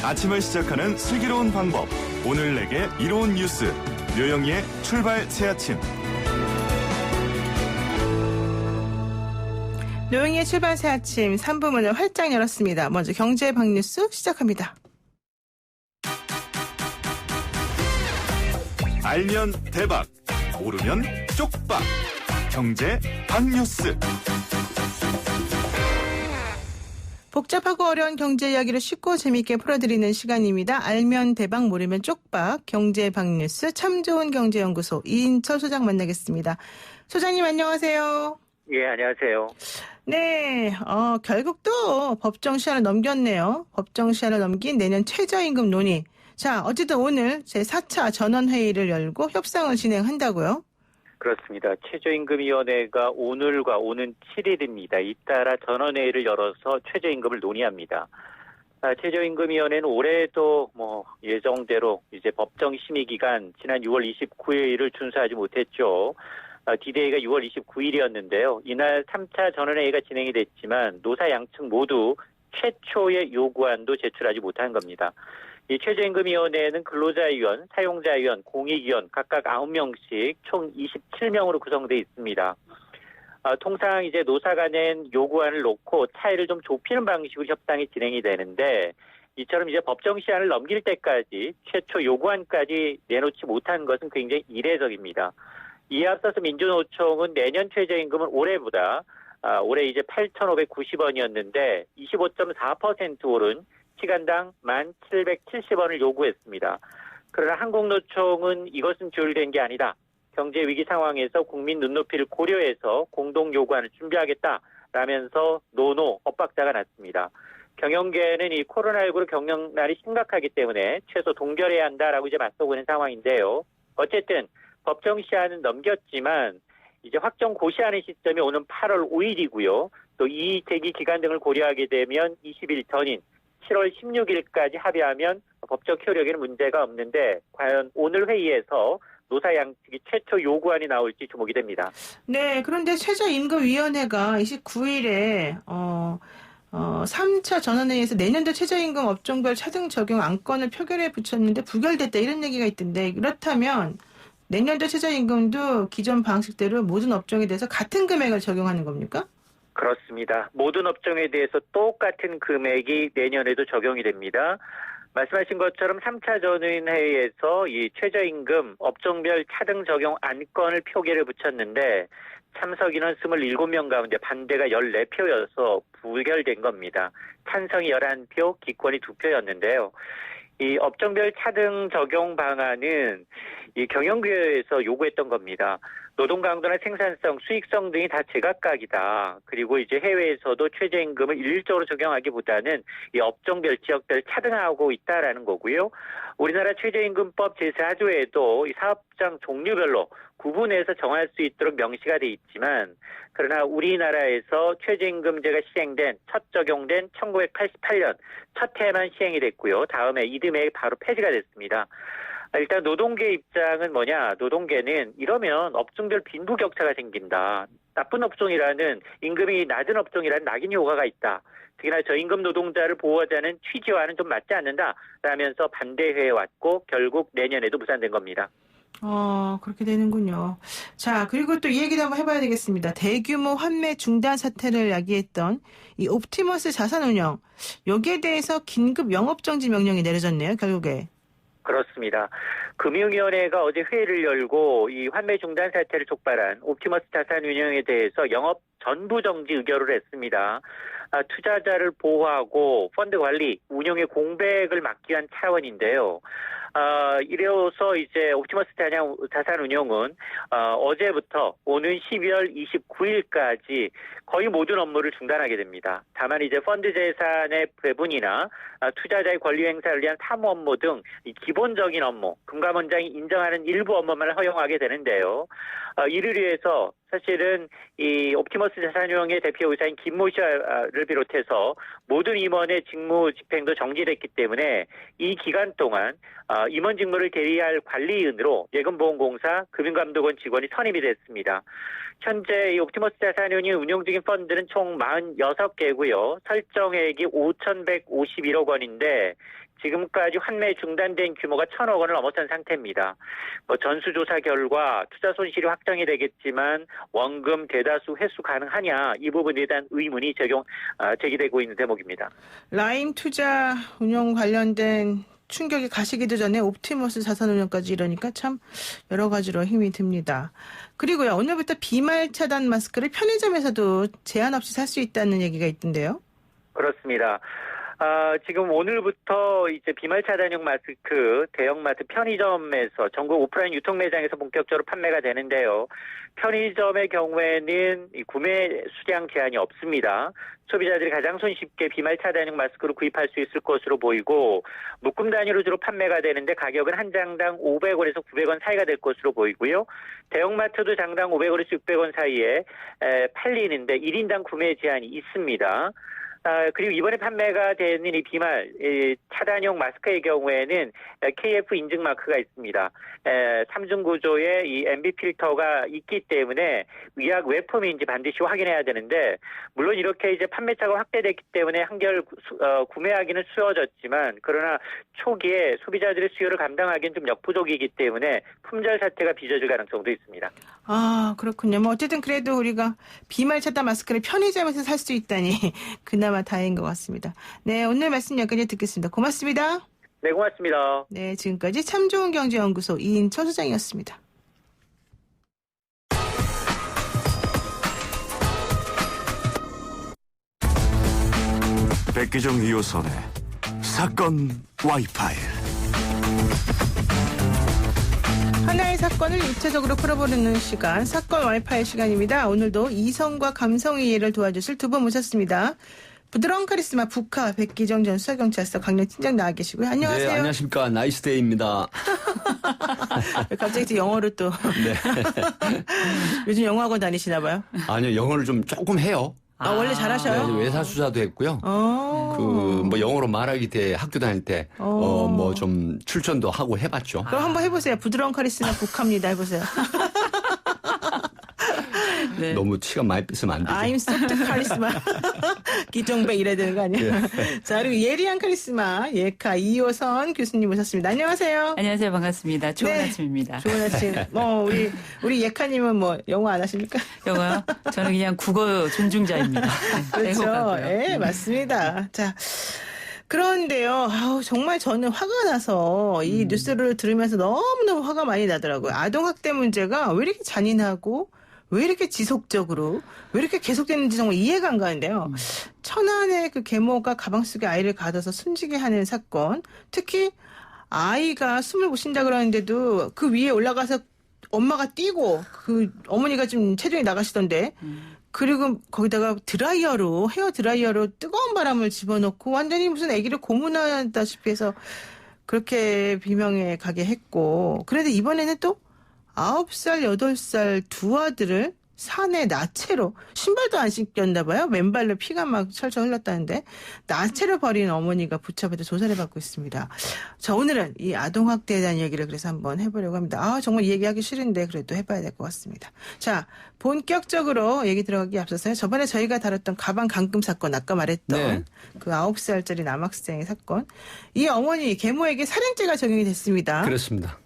아침을 시작하는 슬기로운 방법. 오늘 내게 이로운 뉴스. 묘영이의 출발 새아침. 묘영이의 출발 새아침 3부 문을 활짝 열었습니다. 먼저 경제 박뉴스 시작합니다. 알면 대박. 모르면 쪽박. 경제 박뉴스. 복잡하고 어려운 경제 이야기를 쉽고 재미있게 풀어드리는 시간입니다. 알면 대박 모르면 쪽박 경제 박뉴스 참 좋은 경제연구소 이인철 소장 만나겠습니다. 소장님 안녕하세요. 예, 안녕하세요. 네, 결국 또 법정 시한을 넘겼네요. 법정 시한을 넘긴 내년 최저임금 논의. 자, 어쨌든 오늘 제4차 전원회의를 열고 협상을 진행한다고요? 그렇습니다. 최저임금위원회가 오늘과 오는 7일입니다. 잇따라 전원회의를 열어서 최저임금을 논의합니다. 최저임금위원회는 올해도 예정대로 이제 법정 심의 기간 지난 6월 29일을 준수하지 못했죠. 디데이가 6월 29일이었는데요. 이날 3차 전원회의가 진행이 됐지만 노사 양측 모두 최초의 요구안도 제출하지 못한 겁니다. 이 최저임금위원회는 근로자위원, 사용자위원, 공익위원 각각 9명씩 총 27명으로 구성되어 있습니다. 통상 이제 노사가 낸 요구안을 놓고 차이를 좀 좁히는 방식으로 협상이 진행이 되는데 이처럼 이제 법정 시한을 넘길 때까지 최초 요구안까지 내놓지 못한 것은 굉장히 이례적입니다. 이에 앞서서 민주노총은 내년 최저임금은 올해보다 올해 이제 8,590원이었는데 25.4% 오른 시간당 1,770원을 요구했습니다. 그러나 한국노총은 이것은 조율된 게 아니다. 경제 위기 상황에서 국민 눈높이를 고려해서 공동 요구안을 준비하겠다라면서 노노 엇박자가 났습니다. 경영계는 이 코로나19로 경영난이 심각하기 때문에 최소 동결해야 한다라고 이제 맞서고 있는 상황인데요. 어쨌든 법정 시한은 넘겼지만 이제 확정 고시하는 시점이 오는 8월 5일이고요. 또 이의 제기 기간 등을 고려하게 되면 20일 전인 7월 16일까지 합의하면 법적 효력에는 문제가 없는데 과연 오늘 회의에서 노사 양측이 최초 요구안이 나올지 주목이 됩니다. 네, 그런데 최저임금위원회가 29일에 3차 전원회의에서 내년도 최저임금 업종별 차등 적용 안건을 표결에 붙였는데 부결됐다 이런 얘기가 있던데 그렇다면 내년도 최저임금도 기존 방식대로 모든 업종에 대해서 같은 금액을 적용하는 겁니까? 그렇습니다. 모든 업종에 대해서 똑같은 금액이 내년에도 적용이 됩니다. 말씀하신 것처럼 3차 전원회의에서 이 최저임금 업종별 차등 적용 안건을 표결에 붙였는데 참석 인원 27명 가운데 반대가 14표여서 부결된 겁니다. 찬성이 11표, 기권이 2표였는데요. 이 업종별 차등 적용 방안은 이 경영계에서 요구했던 겁니다. 노동 강도나 생산성, 수익성 등이 다 제각각이다. 그리고 이제 해외에서도 최저임금을 일률적으로 적용하기보다는 이 업종별, 지역별 차등하고 있다라는 거고요. 우리나라 최저임금법 제4조에도 이 사업장 종류별로 구분해서 정할 수 있도록 명시가 돼 있지만 그러나 우리나라에서 최저임금제가 시행된 첫 적용된 1988년 첫 해만 시행이 됐고요. 다음에 이듬해 바로 폐지가 됐습니다. 일단 노동계 입장은 뭐냐? 노동계는 이러면 업종별 빈부격차가 생긴다. 나쁜 업종이라는 임금이 낮은 업종이라는 낙인 효과가 있다. 특히나 저임금 노동자를 보호하자는 취지와는 좀 맞지 않는다. 라면서 반대해 왔고 결국 내년에도 무산된 겁니다. 그렇게 되는군요. 자, 그리고 또 이 얘기도 한번 해봐야 되겠습니다. 대규모 환매 중단 사태를 야기했던 이 옵티머스 자산운용. 여기에 대해서 긴급 영업정지 명령이 내려졌네요, 결국에. 그렇습니다. 금융위원회가 어제 회의를 열고 이 환매 중단 사태를 촉발한 옵티머스 자산운용에 대해서 영업 전부 정지 의결을 했습니다. 투자자를 보호하고 펀드 관리, 운용의 공백을 막기 위한 차원인데요. 이래서 이제 옵티머스 자산운용은 어제부터 오는 12월 29일까지 거의 모든 업무를 중단하게 됩니다. 다만 이제 펀드 재산의 배분이나 투자자의 권리 행사를 위한 사무 업무 등 기본적인 업무, 금감원장이 인정하는 일부 업무만 허용하게 되는데요. 이를 위해서 사실은 이 옵티머스 자산운용의 대표이사인 김모 씨를 비롯해서 모든 임원의 직무 집행도 정지됐기 때문에 이 기간 동안 임원 직무를 대리할 관리인으로 예금보험공사 금융감독원 직원이 선임이 됐습니다. 현재 이 옵티머스 자산운용이 운용 중인 펀드는 총 46개고요. 설정액이 5,151억 원인데 지금까지 환매 중단된 규모가 1,000억 원을 넘어선 상태입니다. 전수조사 결과 투자 손실이 확정이 되겠지만 원금 대다수 회수 가능하냐 이 부분에 대한 의문이 제기되고 있는 대목입니다. 라임 투자 운용 관련된 충격이 가시기도 전에 옵티머스 자산운용까지 이러니까 참 여러 가지로 힘이 듭니다. 그리고요, 오늘부터 비말 차단 마스크를 편의점에서도 제한 없이 살 수 있다는 얘기가 있던데요. 그렇습니다. 지금 오늘부터 이제 비말 차단용 마스크 대형마트 편의점에서 전국 오프라인 유통 매장에서 본격적으로 판매가 되는데요. 편의점의 경우에는 이 구매 수량 제한이 없습니다. 소비자들이 가장 손쉽게 비말 차단용 마스크를 구입할 수 있을 것으로 보이고 묶음 단위로 주로 판매가 되는데 가격은 한 장당 500원에서 900원 사이가 될 것으로 보이고요. 대형마트도 장당 500원에서 600원 사이에 팔리는데 1인당 구매 제한이 있습니다. 그리고 이번에 판매가 되는 이 비말 차단용 마스크의 경우에는 KF 인증 마크가 있습니다. 3중 구조의 이 MB 필터가 있기 때문에 의약 외품인지 반드시 확인해야 되는데 물론 이렇게 이제 판매차가 확대됐기 때문에 한결 구매하기는 쉬워졌지만 그러나 초기에 소비자들의 수요를 감당하기는 좀 역부족이기 때문에 품절 사태가 빚어질 가능성도 있습니다. 아, 그렇군요. 뭐 어쨌든 그래도 우리가 비말 차단 마스크를 편의점에서 살 수 있다니 그나마 다행인 것 같습니다. 네, 오늘 말씀 여기까지 듣겠습니다. 고맙습니다. 네, 고맙습니다. 네, 지금까지 참 좋은 경제연구소 이인철 소장이었습니다. 백기정 2호선의 사건 와이파이. 하나의 사건을 입체적으로 풀어보는 시간, 사건 와이파이 시간입니다. 오늘도 이성과 감성의 이해를 도와주실 두 분 모셨습니다. 부드러운 카리스마 북카 백기정 전 수사경찰서 강력팀장 나와 계시고요. 안녕하세요. 네, 안녕하십니까. 나이스데이입니다. 갑자기 영어로 또. 네. 요즘 영어학원 다니시나 봐요? 아니요, 영어를 좀 조금 해요. 원래 잘하셔요? 네, 외사수사도 했고요. 뭐 영어로 말하기 때 학교 다닐 때, 뭐 좀 출전도 하고 해봤죠. 그럼 한번 해보세요. 부드러운 카리스마 북카입니다. 해보세요. 네. 너무 시간 많이 뺏으면 안 되죠. I'm soft 카리스마. 기종배 이래야 되는 거 아니에요? 네. 자, 그리고 예리한 카리스마 예카 이호선 교수님 모셨습니다. 안녕하세요. 안녕하세요. 반갑습니다. 좋은 네. 아침입니다. 좋은 아침. 우리 예카님은 뭐 영어 안 하십니까? 영어요? 저는 그냥 국어 존중자입니다. 그렇죠. 예, 맞습니다. 자. 그런데요, 정말 저는 화가 나서 이 뉴스를 들으면서 너무너무 화가 많이 나더라고요. 아동학대 문제가 왜 이렇게 잔인하고 왜 이렇게 지속적으로 왜 이렇게 계속되는지 정말 이해가 안 가는데요. 천안의 그 계모가 가방 속에 아이를 가둬서 숨지게 하는 사건, 특히 아이가 숨을 못 쉰다 그러는데도 그 위에 올라가서 엄마가 뛰고 그 어머니가 좀 체중이 나가시던데 그리고 거기다가 헤어 드라이어로 뜨거운 바람을 집어넣고 완전히 무슨 아기를 고문하다시피 해서 그렇게 비명에 가게 했고, 그런데 이번에는 또 9살, 8살 두 아들을 산에 나체로, 신발도 안 신겼나 봐요. 맨발로 피가 막 철철 흘렀다는데 나체로 버린 어머니가 붙잡혀서 조사를 받고 있습니다. 자, 오늘은 이 아동학대에 대한 얘기를 그래서 한번 해보려고 합니다. 정말 얘기하기 싫은데 그래도 해봐야 될 것 같습니다. 본격적으로 얘기 들어가기 앞서서요. 저번에 저희가 다뤘던 가방 감금 사건, 아까 말했던 네. 그 9살짜리 남학생의 사건, 이 어머니 계모에게 살인죄가 적용이 됐습니다. 그렇습니다.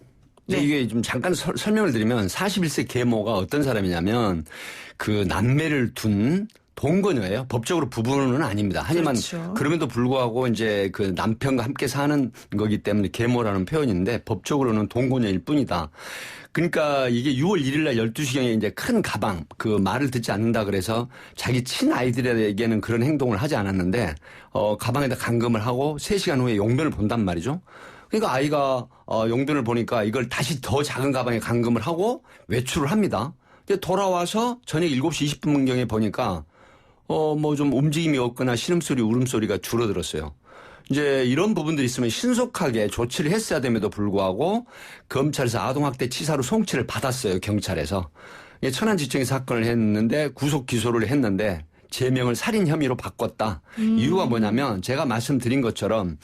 네. 이게 좀 잠깐 설명을 드리면 41세 계모가 어떤 사람이냐면 그 남매를 둔 동거녀예요. 법적으로 부부는 아닙니다. 하지만 그렇죠. 그럼에도 불구하고 이제 그 남편과 함께 사는 거기 때문에 계모라는 표현인데 법적으로는 동거녀일 뿐이다. 그러니까 이게 6월 1일 날 12시경에 이제 큰 가방, 그 말을 듣지 않는다 그래서 자기 친아이들에게는 그런 행동을 하지 않았는데 가방에다 감금을 하고 3시간 후에 용변을 본단 말이죠. 그러니까 아이가 용변을 보니까 이걸 다시 더 작은 가방에 감금을 하고 외출을 합니다. 근데 돌아와서 저녁 7시 20분경에 보니까 뭐 좀 움직임이 없거나 신음소리, 울음소리가 줄어들었어요. 이제 이런 부분들이 있으면 신속하게 조치를 했어야 됨에도 불구하고 검찰에서 아동학대 치사로 송치를 받았어요. 경찰에서. 천안지청이 사건을 했는데 구속 기소를 했는데 제명을 살인 혐의로 바꿨다. 이유가 뭐냐면 제가 말씀드린 것처럼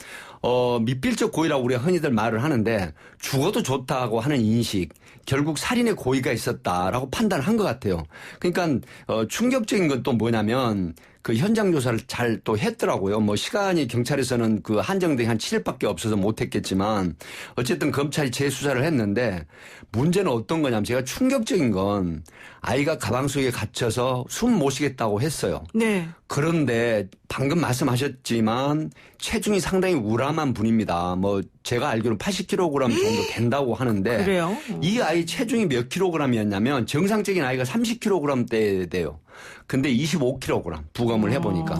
미필적 고의라고 우리가 흔히들 말을 하는데 죽어도 좋다고 하는 인식, 결국 살인의 고의가 있었다라고 판단을 한 것 같아요. 그러니까 충격적인 건 또 뭐냐면 그 현장 조사를 잘 또 했더라고요. 뭐 시간이 경찰에서는 그 한정된 한 7일밖에 없어서 못했겠지만 어쨌든 검찰이 재수사를 했는데 문제는 어떤 거냐면 제가 충격적인 건 아이가 가방 속에 갇혀서 숨 못 쉬겠다고 했어요. 네. 그런데 방금 말씀하셨지만 체중이 상당히 우람한 분입니다. 뭐 제가 알기로 80kg 정도 된다고 하는데 그래요? 이 아이 체중이 몇 킬로그램이었냐면 정상적인 아이가 30kg대 돼요. 근데 25kg 부검을 해보니까.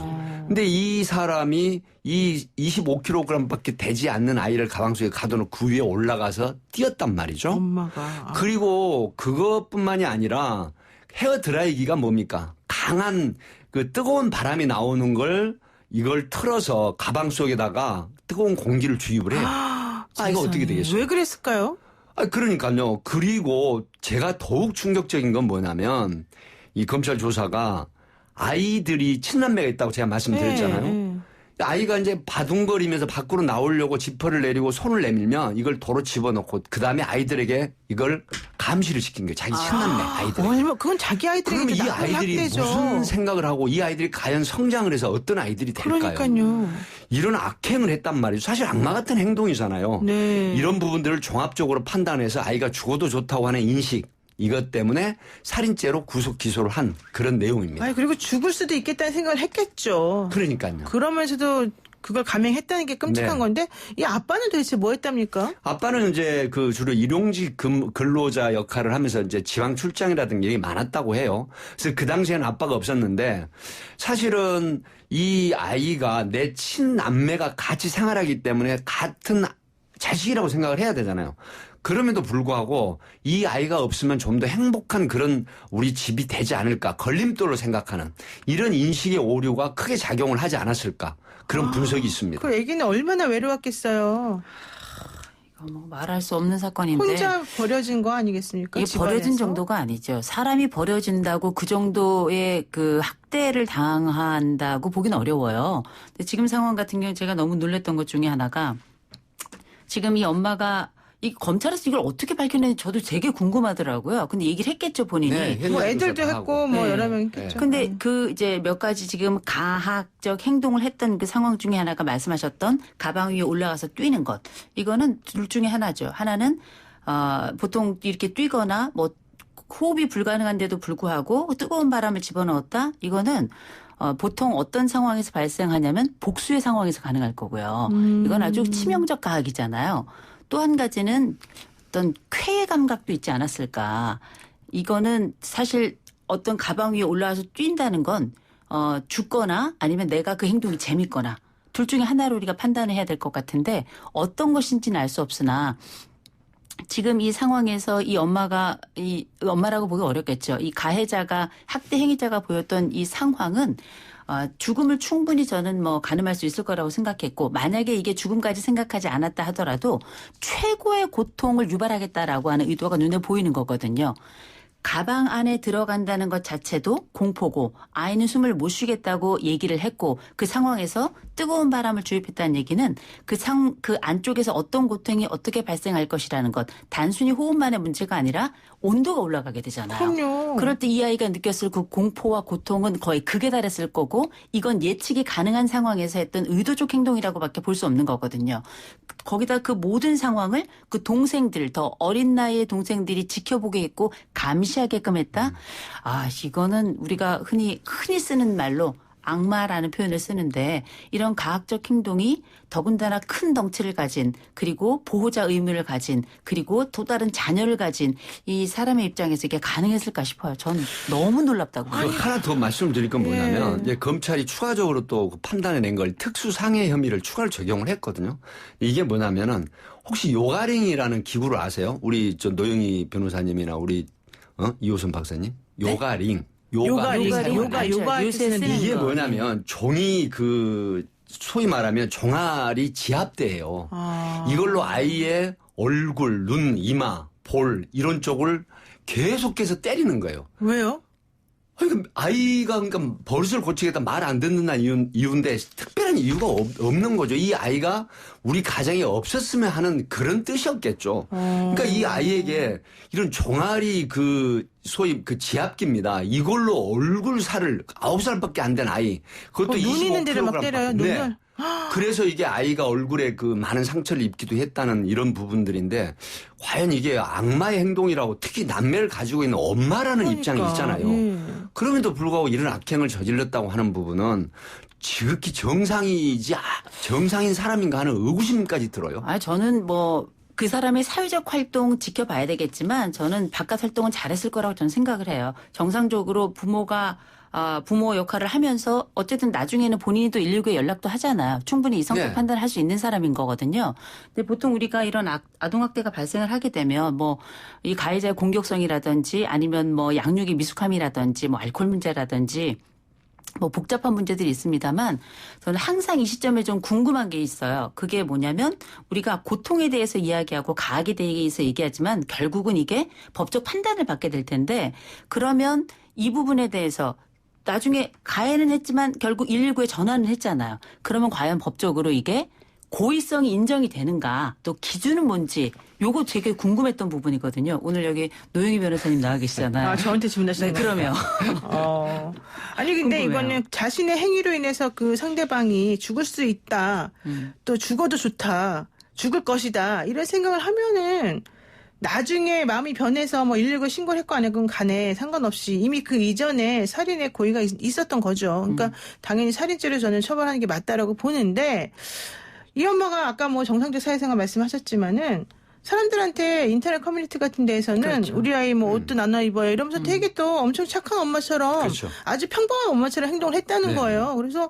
근데 이 사람이 이 25kg밖에 되지 않는 아이를 가방 속에 가둬놓고 그 위에 올라가서 뛰었단 말이죠. 엄마가. 그리고 그것뿐만이 아니라 헤어드라이기가 뭡니까? 강한 그 뜨거운 바람이 나오는 걸 이걸 틀어서 가방 속에다가 뜨거운 공기를 주입을 해요. 이거 어떻게 되겠어요? 왜 그랬을까요? 그러니까요. 그리고 제가 더욱 충격적인 건 뭐냐면 이 검찰 조사가 아이들이 친남매가 있다고 제가 말씀드렸잖아요. 네. 아이가 이제 바둥거리면서 밖으로 나오려고 지퍼를 내리고 손을 내밀면 이걸 도로 집어넣고 그다음에 아이들에게 이걸 감시를 시킨 거예요. 자기 친남매 아이들. 얼마 그건 자기 그럼 아이들에게 이 아이들이 무슨 생각을 하고 이 아이들이 과연 성장을 해서 어떤 아이들이 될까요? 그러니까요. 이런 악행을 했단 말이죠. 사실 악마 같은 행동이잖아요. 네. 이런 부분들을 종합적으로 판단해서 아이가 죽어도 좋다고 하는 인식 이것 때문에 살인죄로 구속 기소를 한 그런 내용입니다. 아니 그리고 죽을 수도 있겠다는 생각을 했겠죠. 그러니까요. 그러면서도 그걸 감행했다는 게 끔찍한 네. 건데 이 아빠는 도대체 뭐 했답니까? 아빠는 이제 그 주로 일용직 근로자 역할을 하면서 이제 지방 출장이라든가 일이 많았다고 해요. 그래서 그 당시에는 아빠가 없었는데 사실은 이 아이가 내 친남매가 같이 생활하기 때문에 같은 자식이라고 생각을 해야 되잖아요. 그럼에도 불구하고 이 아이가 없으면 좀 더 행복한 그런 우리 집이 되지 않을까 걸림돌로 생각하는 이런 인식의 오류가 크게 작용을 하지 않았을까 그런 분석이 있습니다. 그 애기는 얼마나 외로웠겠어요. 이거 뭐 말할 수 없는 사건인데. 혼자 버려진 거 아니겠습니까? 이게 버려진 집안에서? 정도가 아니죠. 사람이 버려진다고 그 정도의 그 학대를 당한다고 보기는 어려워요. 근데 지금 상황 같은 경우 제가 너무 놀랐던 것 중에 하나가 지금 이 엄마가 이 검찰에서 이걸 어떻게 밝혀냈는지 저도 되게 궁금하더라고요. 근데 얘기를 했겠죠, 본인이. 네, 뭐 애들도 했고 뭐 네. 여러 명 했겠죠. 근데 그 이제 몇 가지 지금 가학적 행동을 했던 그 상황 중에 하나가 말씀하셨던 가방 위에 올라가서 뛰는 것. 이거는 둘 중에 하나죠. 하나는 보통 이렇게 뛰거나 뭐 호흡이 불가능한데도 불구하고 뜨거운 바람을 집어넣었다. 이거는 보통 어떤 상황에서 발생하냐면 복수의 상황에서 가능할 거고요. 이건 아주 치명적 가학이잖아요. 또 한 가지는 어떤 쾌의 감각도 있지 않았을까. 이거는 사실 어떤 가방 위에 올라와서 뛴다는 건 죽거나 아니면 내가 그 행동이 재밌거나 둘 중에 하나로 우리가 판단을 해야 될 것 같은데 어떤 것인지는 알 수 없으나 지금 이 상황에서 이 엄마가 이 엄마라고 보기 어렵겠죠. 이 가해자가 학대 행위자가 보였던 이 상황은 죽음을 충분히 저는 뭐 가늠할 수 있을 거라고 생각했고 만약에 이게 죽음까지 생각하지 않았다 하더라도 최고의 고통을 유발하겠다라고 하는 의도가 눈에 보이는 거거든요. 가방 안에 들어간다는 것 자체도 공포고 아이는 숨을 못 쉬겠다고 얘기를 했고 그 상황에서 뜨거운 바람을 주입했다는 얘기는 그 안쪽에서 어떤 고통이 어떻게 발생할 것이라는 것 단순히 호흡만의 문제가 아니라 온도가 올라가게 되잖아요. 그럼요. 그럴 때 이 아이가 느꼈을 그 공포와 고통은 거의 극에 달했을 거고 이건 예측이 가능한 상황에서 했던 의도적 행동이라고밖에 볼 수 없는 거거든요. 거기다 그 모든 상황을 그 동생들 더 어린 나이의 동생들이 지켜보게 했고 감시하게끔 했다. 이거는 우리가 흔히 쓰는 말로 악마라는 표현을 쓰는데 이런 가학적 행동이 더군다나 큰 덩치를 가진 그리고 보호자 의무를 가진 그리고 또 다른 자녀를 가진 이 사람의 입장에서 이게 가능했을까 싶어요. 전 너무 놀랍다고 봐요. 하나 더 말씀드릴 건 뭐냐면 이제 검찰이 추가적으로 또 판단해낸 걸 특수상해 혐의를 추가로 적용을 했거든요. 이게 뭐냐면은 혹시 요가링이라는 기구를 아세요? 우리 노영희 변호사님이나 우리 이호선 박사님 요가링. 요가 요새 쓰는 이게 거. 뭐냐면 종이 소위 말하면 종아리 지압대예요. 이걸로 아이의 얼굴, 눈, 이마, 볼 이런 쪽을 계속해서 때리는 거예요. 왜요? 그러니까 아이가 그러니까 버릇을 고치겠다 말 안 듣는다는 이유인데 특별한 이유가 없는 거죠. 이 아이가 우리 가정에 없었으면 하는 그런 뜻이었겠죠. 그러니까 이 아이에게 이런 종아리 소위 지압기입니다. 이걸로 얼굴 살을 9살밖에 안 된 아이. 그것도 눈 있는 데를 막 때려요. 눈을. 그래서 이게 아이가 얼굴에 그 많은 상처를 입기도 했다는 이런 부분들인데 과연 이게 악마의 행동이라고 특히 남매를 가지고 있는 엄마라는 입장이 있잖아요. 그럼에도 불구하고 이런 악행을 저질렀다고 하는 부분은 지극히 정상인 사람인가 하는 의구심까지 들어요. 저는 그 사람의 사회적 활동 지켜봐야 되겠지만 저는 바깥 활동은 잘했을 거라고 저는 생각을 해요. 정상적으로 부모가 부모 역할을 하면서 어쨌든 나중에는 본인이 또 119에 연락도 하잖아요. 충분히 이성적 판단을 할 수 있는 사람인 거거든요. 근데 보통 우리가 이런 아동학대가 발생을 하게 되면 이 가해자의 공격성이라든지 아니면 양육의 미숙함이라든지 알코올 문제라든지 복잡한 문제들이 있습니다만 저는 항상 이 시점에 좀 궁금한 게 있어요. 그게 뭐냐면 우리가 고통에 대해서 이야기하고 가학에 대해서 얘기하지만 결국은 이게 법적 판단을 받게 될 텐데 그러면 이 부분에 대해서 나중에 가해는 했지만 결국 119에 전화는 했잖아요. 그러면 과연 법적으로 이게 고의성이 인정이 되는가 또 기준은 뭔지 요거 되게 궁금했던 부분이거든요. 오늘 여기 노영희 변호사님 나와 계시잖아요. 저한테 질문하시는 네, 그러면. 아니 근데 궁금해요. 이거는 자신의 행위로 인해서 그 상대방이 죽을 수 있다. 또 죽어도 좋다. 죽을 것이다. 이런 생각을 하면은 나중에 마음이 변해서 119 신고를 했고 안 했건 간에 상관없이 이미 그 이전에 살인의 고의가 있었던 거죠. 그러니까 당연히 살인죄로 저는 처벌하는 게 맞다라고 보는데 이 엄마가 아까 정상적 사회생활 말씀하셨지만은 사람들한테 인터넷 커뮤니티 같은 데에서는 그렇죠. 우리 아이 옷도 나눠 입어요 이러면서 되게 또 엄청 착한 엄마처럼 그렇죠. 아주 평범한 엄마처럼 행동을 했다는 거예요. 그래서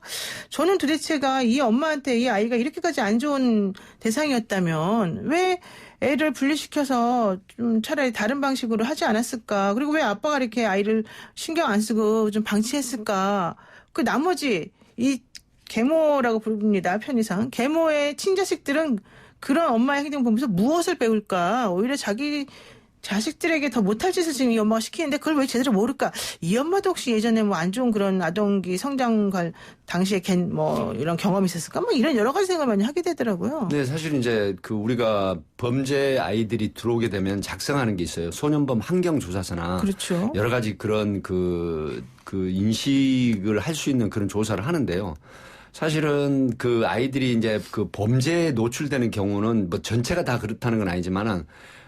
저는 도대체가 이 엄마한테 이 아이가 이렇게까지 안 좋은 대상이었다면 왜 애를 분리시켜서 좀 차라리 다른 방식으로 하지 않았을까? 그리고 왜 아빠가 이렇게 아이를 신경 안 쓰고 좀 방치했을까? 그 나머지 이 계모라고 부릅니다. 편의상. 계모의 친자식들은 그런 엄마의 행동 보면서 무엇을 배울까? 오히려 자기 자식들에게 더 못할 짓을 지금 이 엄마가 시키는데 그걸 왜 제대로 모를까? 이 엄마도 혹시 예전에 안 좋은 그런 아동기 성장 당시에 이런 경험이 있었을까? 이런 여러 가지 생각을 많이 하게 되더라고요. 네, 사실 이제 우리가 범죄 아이들이 들어오게 되면 작성하는 게 있어요. 소년범 환경조사서나. 그렇죠. 여러 가지 그런 그 인식을 할 수 있는 그런 조사를 하는데요. 사실은 그 아이들이 이제 그 범죄에 노출되는 경우는 전체가 다 그렇다는 건 아니지만은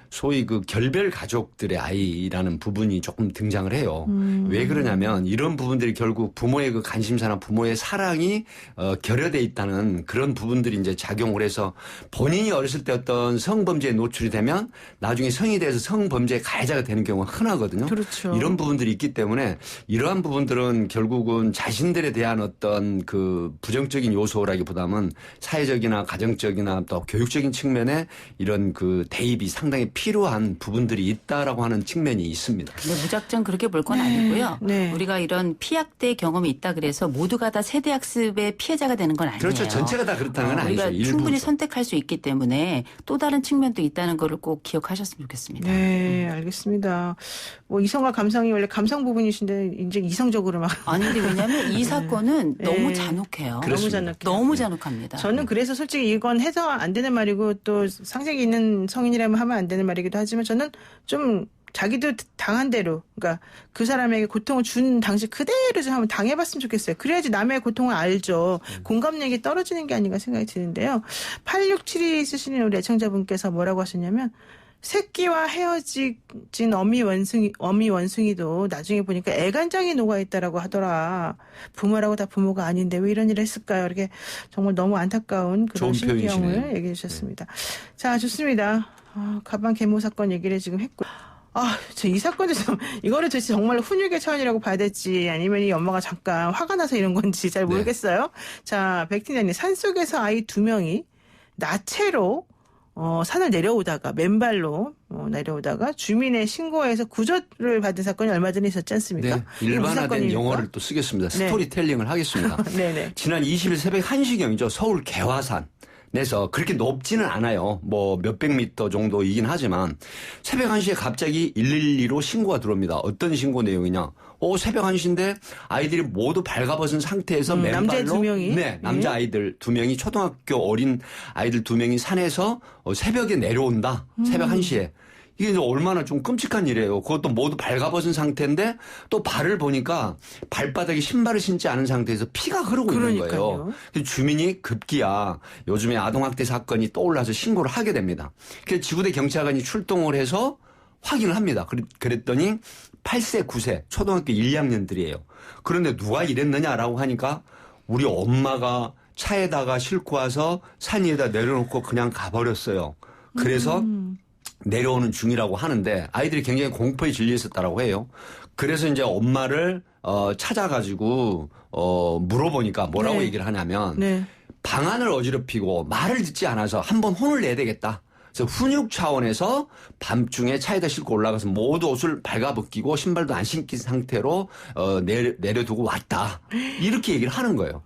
소위 그 결별 가족들의 아이라는 부분이 조금 등장을 해요. 왜 그러냐면 이런 부분들이 결국 부모의 그 관심사나 부모의 사랑이 결여돼 있다는 그런 부분들이 이제 작용을 해서 본인이 어렸을 때 어떤 성범죄에 노출이 되면 나중에 성이 돼서 성범죄의 가해자가 되는 경우가 흔하거든요. 그렇죠. 이런 부분들이 있기 때문에 이러한 부분들은 결국은 자신들에 대한 어떤 그 부정적인 요소라기보다는 사회적이나 가정적이나 또 교육적인 측면에 이런 그 대입이 상당히 필요한 부분들이 있다라고 하는 측면이 있습니다. 근데 무작정 그렇게 볼 건 아니고요. 네. 우리가 이런 피학대 경험이 있다 그래서 모두가 다 세대학습의 피해자가 되는 건 아니에요. 그렇죠. 전체가 다 그렇다는 건 아니죠. 우리가 충분히 선택할 수 있기 때문에 또 다른 측면도 있다는 거를 꼭 기억하셨으면 좋겠습니다. 네, 알겠습니다. 이성과 감성이 원래 감성 부분이신데 이제 이성적으로 막. 아니 근데 왜냐하면 이 사건은 네. 너무 잔혹해요. 너무 잔혹해요. 너무 잔혹합니다. 저는 그래서 솔직히 이건 해서 안 되는 말이고 또 상식이 있는 성인이라면 하면 안 되는 말이기도 하지만 저는 좀 자기도 당한 대로 그러니까 그 사람에게 고통을 준 당시 그대로 좀 한번 당해봤으면 좋겠어요. 그래야지 남의 고통을 알죠. 공감력이 떨어지는 게 아닌가 생각이 드는데요. 8672 쓰시는 우리 애청자분께서 뭐라고 하셨냐면 새끼와 헤어진 어미 원숭이도 나중에 보니까 애간장이 녹아있다라고 하더라. 부모라고 다 부모가 아닌데 왜 이런 일을 했을까요? 이렇게 정말 너무 안타까운 그런 좋은 심경을 표현이시네요. 얘기해 주셨습니다. 자, 좋습니다. 가방 계모 사건 얘기를 지금 했고. 저 이 사건도 이거를 도대체 정말로 훈육의 차원이라고 봐야 될지 아니면 이 엄마가 잠깐 화가 나서 이런 건지 잘 모르겠어요. 자, 백팀장님, 산속에서 아이 2명이 나체로 산을 내려오다가 맨발로 내려오다가 주민의 신고에서 구조를 받은 사건이 얼마 전에 있었지 않습니까? 네, 이게 무슨 일반화된 사건입니까? 용어를 또 쓰겠습니다. 네. 스토리텔링을 하겠습니다. 네네. 지난 20일 새벽 1시경이죠. 서울 개화산. 내서 그렇게 높지는 않아요. 뭐 몇백 미터 정도이긴 하지만 새벽 1시에 갑자기 112로 신고가 들어옵니다. 어떤 신고 내용이냐. 새벽 1시인데 아이들이 모두 발가벗은 상태에서 맨발로 남자 2명이? 네, 남자 아이들 2명이 초등학교 어린 아이들 2명이 산에서 새벽에 내려온다. 새벽 1시에. 이게 이제 얼마나 좀 끔찍한 일이에요. 그것도 모두 발가벗은 상태인데 또 발을 보니까 발바닥에 신발을 신지 않은 상태에서 피가 흐르고 있는 거예요. 주민이 급기야 요즘에 아동학대 사건이 떠올라서 신고를 하게 됩니다. 그래서 지구대 경찰관이 출동을 해서 확인을 합니다. 그랬더니 8세, 9세 초등학교 1, 2학년들이에요. 그런데 누가 이랬느냐라고 하니까 우리 엄마가 차에다가 싣고 와서 산 위에다 내려놓고 그냥 가버렸어요. 그래서 내려오는 중이라고 하는데 아이들이 굉장히 공포에 질려 있었다라고 해요. 그래서 이제 엄마를 찾아가지고 물어보니까 뭐라고 네. 얘기를 하냐면 네. 방안을 어지럽히고 말을 듣지 않아서 한번 혼을 내야 되겠다. 그래서 훈육 차원에서 밤중에 차에다 싣고 올라가서 모두 옷을 발가벗기고 신발도 안 신긴 상태로 내려두고 왔다. 이렇게 얘기를 하는 거예요.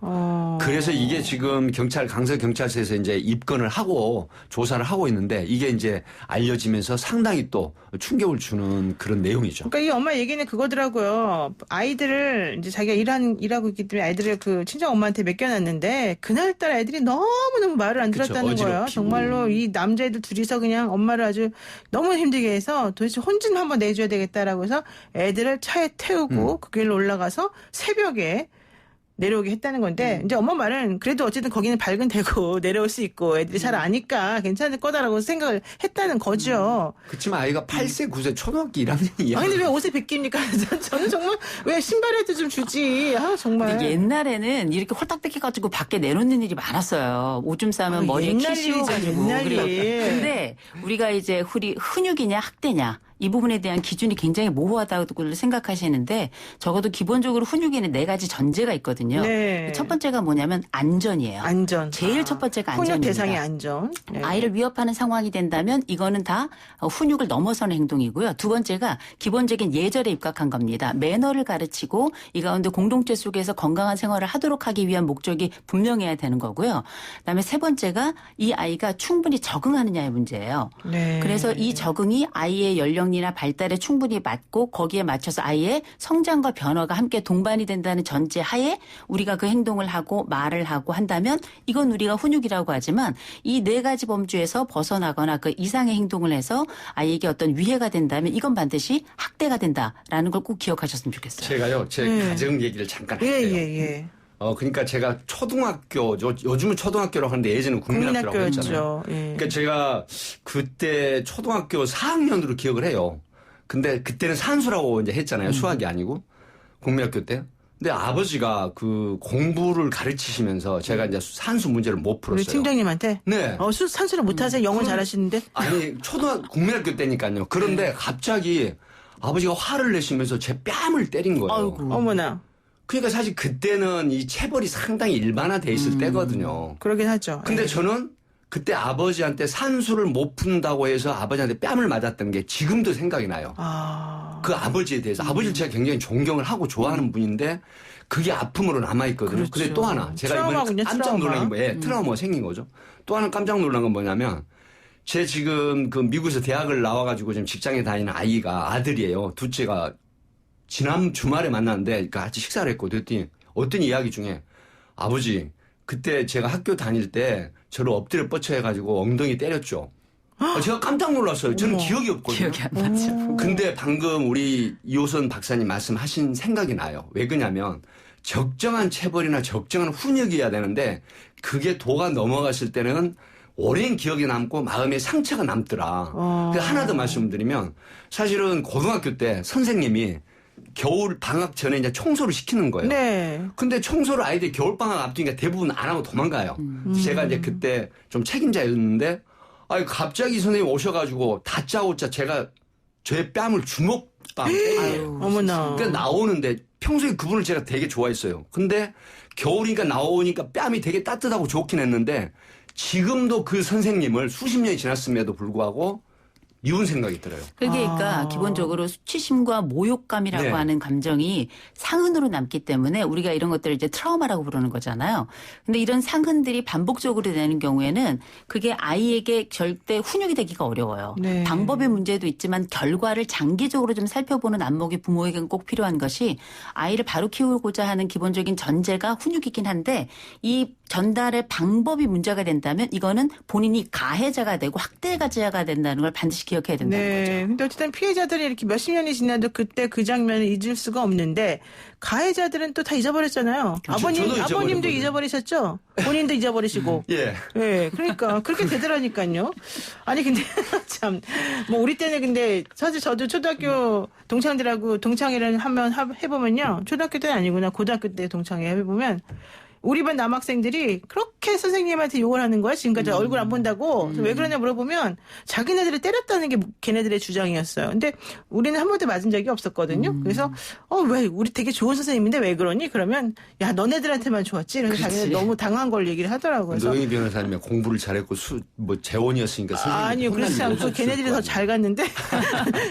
그래서 이게 지금 강서경찰서에서 이제 입건을 하고 조사를 하고 있는데 이게 이제 알려지면서 상당히 또 충격을 주는 그런 내용이죠. 그러니까 이 엄마 얘기는 그거더라고요. 아이들을 이제 자기가 일하고 있기 때문에 아이들을 그 친정 엄마한테 맡겨놨는데 그날따라 아이들이 너무너무 말을 안 들었다는 거예요. 정말로 이 남자애들 둘이서 그냥 엄마를 아주 너무 힘들게 해서 도대체 혼 좀 한번 내줘야 되겠다라고 해서 애들을 차에 태우고 그 길로 올라가서 새벽에 내려오게 했다는 건데 이제 엄마 말은 그래도 어쨌든 거기는 밝은 데고 내려올 수 있고 애들이 잘 아니까 괜찮을 거다라고 생각을 했다는 거죠. 그렇지만 아이가 8세, 9세 초등학교 1학년이야. 아니 근데 왜 옷에 벗깁니까? 저는 정말 왜 신발에도 좀 주지. 정말. 근데 옛날에는 이렇게 홀딱 뺏겨가지고 밖에 내놓는 일이 많았어요. 오줌 싸면 머리에 키 씌워가지고. 옛날 일. 근데 우리가 이제 훈육이냐 학대냐 이 부분에 대한 기준이 굉장히 모호하다고 생각하시는데 적어도 기본적으로 훈육에는 4가지 전제가 있거든요. 네. 첫 번째가 뭐냐면 안전이에요. 안전. 제일 첫 번째가 훈육 안전입니다. 대상의 안전. 네. 아이를 위협하는 상황이 된다면 이거는 다 훈육을 넘어서는 행동이고요. 두 번째가 기본적인 예절에 입각한 겁니다. 매너를 가르치고 이 가운데 공동체 속에서 건강한 생활을 하도록 하기 위한 목적이 분명해야 되는 거고요. 그다음에 세 번째가 이 아이가 충분히 적응하느냐의 문제예요. 네. 그래서 이 적응이 아이의 연령이나 발달에 충분히 맞고 거기에 맞춰서 아이의 성장과 변화가 함께 동반이 된다는 전제 하에 우리가 그 행동을 하고 말을 하고 한다면 이건 우리가 훈육이라고 하지만 이 4가지 범주에서 벗어나거나 그 이상의 행동을 해서 아이에게 어떤 위해가 된다면 이건 반드시 학대가 된다라는 걸 꼭 기억하셨으면 좋겠어요. 제가요, 제 가정 얘기를 잠깐 할게요. 예. 그러니까 제가 요즘은 초등학교라고 하는데 예전에는 국민학교라고 했잖아요. 예. 그러니까 제가 그때 초등학교 4학년으로 기억을 해요. 근데 그때는 산수라고 이제 했잖아요. 수학이 아니고. 국민학교 때. 근데 아버지가 그 공부를 가르치시면서 제가 이제 산수 문제를 못 우리 풀었어요. 팀장님한테. 네. 산수를 못하세요? 영어 잘하시는데? 아니, 국민학교 때니까요. 그런데 갑자기 아버지가 화를 내시면서 제 뺨을 때린 거예요. 아이고. 어머나. 그러니까 사실 그때는 이 체벌이 상당히 일반화돼 있을 때거든요. 그러긴 하죠. 근데 예. 저는 그때 아버지한테 산수를 못 푼다고 해서 아버지한테 뺨을 맞았던 게 지금도 생각이 나요. 그 아버지에 대해서. 아버지를 제가 굉장히 존경을 하고 좋아하는 분인데 그게 아픔으로 남아있거든요. 그렇죠. 근데 또 하나 제가 이번에 트라우마군요, 깜짝 놀란 게 트라우마. 트라우마가 생긴 거죠. 또 하나 깜짝 놀란 건 뭐냐면 제 지금 그 미국에서 대학을 나와가지고 지금 직장에 다니는 아이가 아들이에요. 둘째가 지난 주말에 만났는데 같이 식사를 했고 그랬더니 어떤 이야기 중에 아버지 그때 제가 학교 다닐 때 저를 엎드려 뻗쳐 해가지고 엉덩이 때렸죠. 제가 깜짝 놀랐어요. 저는 기억이 없거든요. 기억이 안 나죠. 근데 방금 우리 이호선 박사님 말씀하신 생각이 나요. 왜 그러냐면 적정한 체벌이나 적정한 훈육이어야 되는데 그게 도가 넘어갔을 때는 오랜 기억이 남고 마음에 상처가 남더라. 하나 더 말씀드리면 사실은 고등학교 때 선생님이 겨울 방학 전에 이제 청소를 시키는 거예요. 네. 근데 청소를 아이들이 겨울 방학 앞두니까 대부분 안 하고 도망가요. 제가 이제 그때 좀 책임자였는데 갑자기 선생님 오셔가지고 다짜고짜 제 뺨을 주먹빵 때려요. 어머나. 그러니까 나오는데 평소에 그분을 제가 되게 좋아했어요. 근데 겨울이니까 나오니까 뺨이 되게 따뜻하고 좋긴 했는데 지금도 그 선생님을 수십 년이 지났음에도 불구하고 미운 생각이 들어요. 그러니까 기본적으로 수치심과 모욕감이라고 네. 하는 감정이 상흔으로 남기 때문에 우리가 이런 것들을 이제 트라우마라고 부르는 거잖아요. 근데 이런 상흔들이 반복적으로 되는 경우에는 그게 아이에게 절대 훈육이 되기가 어려워요. 네. 방법의 문제도 있지만 결과를 장기적으로 좀 살펴보는 안목이 부모에게는 꼭 필요한 것이 아이를 바로 키우고자 하는 기본적인 전제가 훈육이긴 한데 이 전달의 방법이 문제가 된다면 이거는 본인이 가해자가 되고 학대자가 된다는 걸 반드시 기억해야 된다는 네. 거죠. 근데 어쨌든 피해자들이 이렇게 몇십 년이 지나도 그때 그 장면을 잊을 수가 없는데 가해자들은 또 다 잊어버렸잖아요. 저도 잊어버린 아버님도 거죠. 잊어버리셨죠? 본인도 잊어버리시고. 예. 예, 그러니까 그렇게 되더라니까요. 아니 근데 참 뭐 우리 때는 근데 사실 저도 초등학교 동창들하고 동창회를 한번 해보면요, 초등학교 때는 아니구나 고등학교 때 동창회 해보면 우리 반 남학생들이 그렇게 선생님한테 욕을 하는 거야. 지금까지 얼굴 안 본다고. 그래서 왜 그러냐 물어보면 자기네들을 때렸다는 게 걔네들의 주장이었어요. 근데 우리는 한 번도 맞은 적이 없었거든요. 그래서 왜 우리 되게 좋은 선생님인데 왜 그러니? 그러면 야 너네들한테만 좋았지. 그래서 자기네 너무 당한 걸 얘기를 하더라고요. 그래서 노영희 변호사님이 공부를 잘했고 재원이었으니까 선생님 아니요, 그렇지 않고 걔네들이 더 잘 갔는데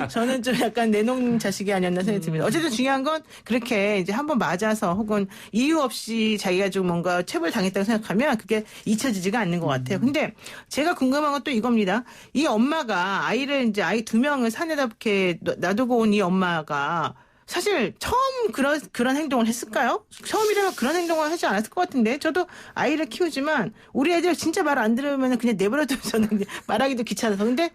저는 좀 약간 내놓은 자식이 아니었나 생각이 듭니다. 어쨌든 중요한 건 그렇게 이제 한번 맞아서 혹은 이유 없이 자기가 좀 뭔가 체벌 당했다고 생각하면 그게 잊혀지지가 않는 것 같아요. 근데 제가 궁금한 건 또 이겁니다. 이 엄마가 이제 아이 2명을 산에다 이렇게 놔두고 온 이 엄마가 사실 처음 그런 행동을 했을까요? 처음이라면 그런 행동을 하지 않았을 것 같은데 저도 아이를 키우지만 우리 애들 진짜 말 안 들으면 그냥 내버려두면 저는 그냥 말하기도 귀찮아서. 근데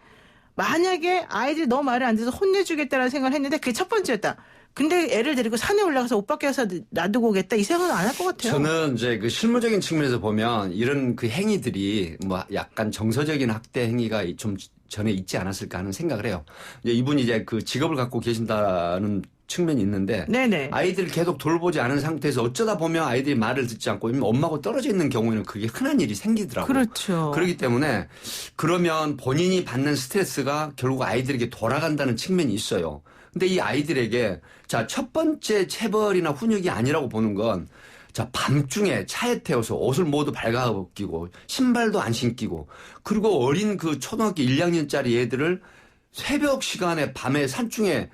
만약에 아이들이 너무 말을 안 들어서 혼내주겠다라는 생각을 했는데 그게 첫 번째였다. 근데 애를 데리고 산에 올라가서 옷 밖에서 놔두고 오겠다 이 생각은 안 할 것 같아요. 저는 이제 그 실무적인 측면에서 보면 이런 그 행위들이 뭐 약간 정서적인 학대 행위가 좀 전에 있지 않았을까 하는 생각을 해요. 이제 이분이 이제 그 직업을 갖고 계신다는 측면이 있는데 네네. 아이들을 계속 돌보지 않은 상태에서 어쩌다 보면 아이들이 말을 듣지 않고 엄마하고 떨어져 있는 경우에는 그게 흔한 일이 생기더라고요. 그렇죠. 그렇기 때문에 그러면 본인이 받는 스트레스가 결국 아이들에게 돌아간다는 측면이 있어요. 근데 이 아이들에게 자, 첫 번째 체벌이나 훈육이 아니라고 보는 건 자, 밤중에 차에 태워서 옷을 모두 발가벗기고 신발도 안 신기고 그리고 어린 그 초등학교 1, 2학년짜리 애들을 새벽 시간에 밤에 산중에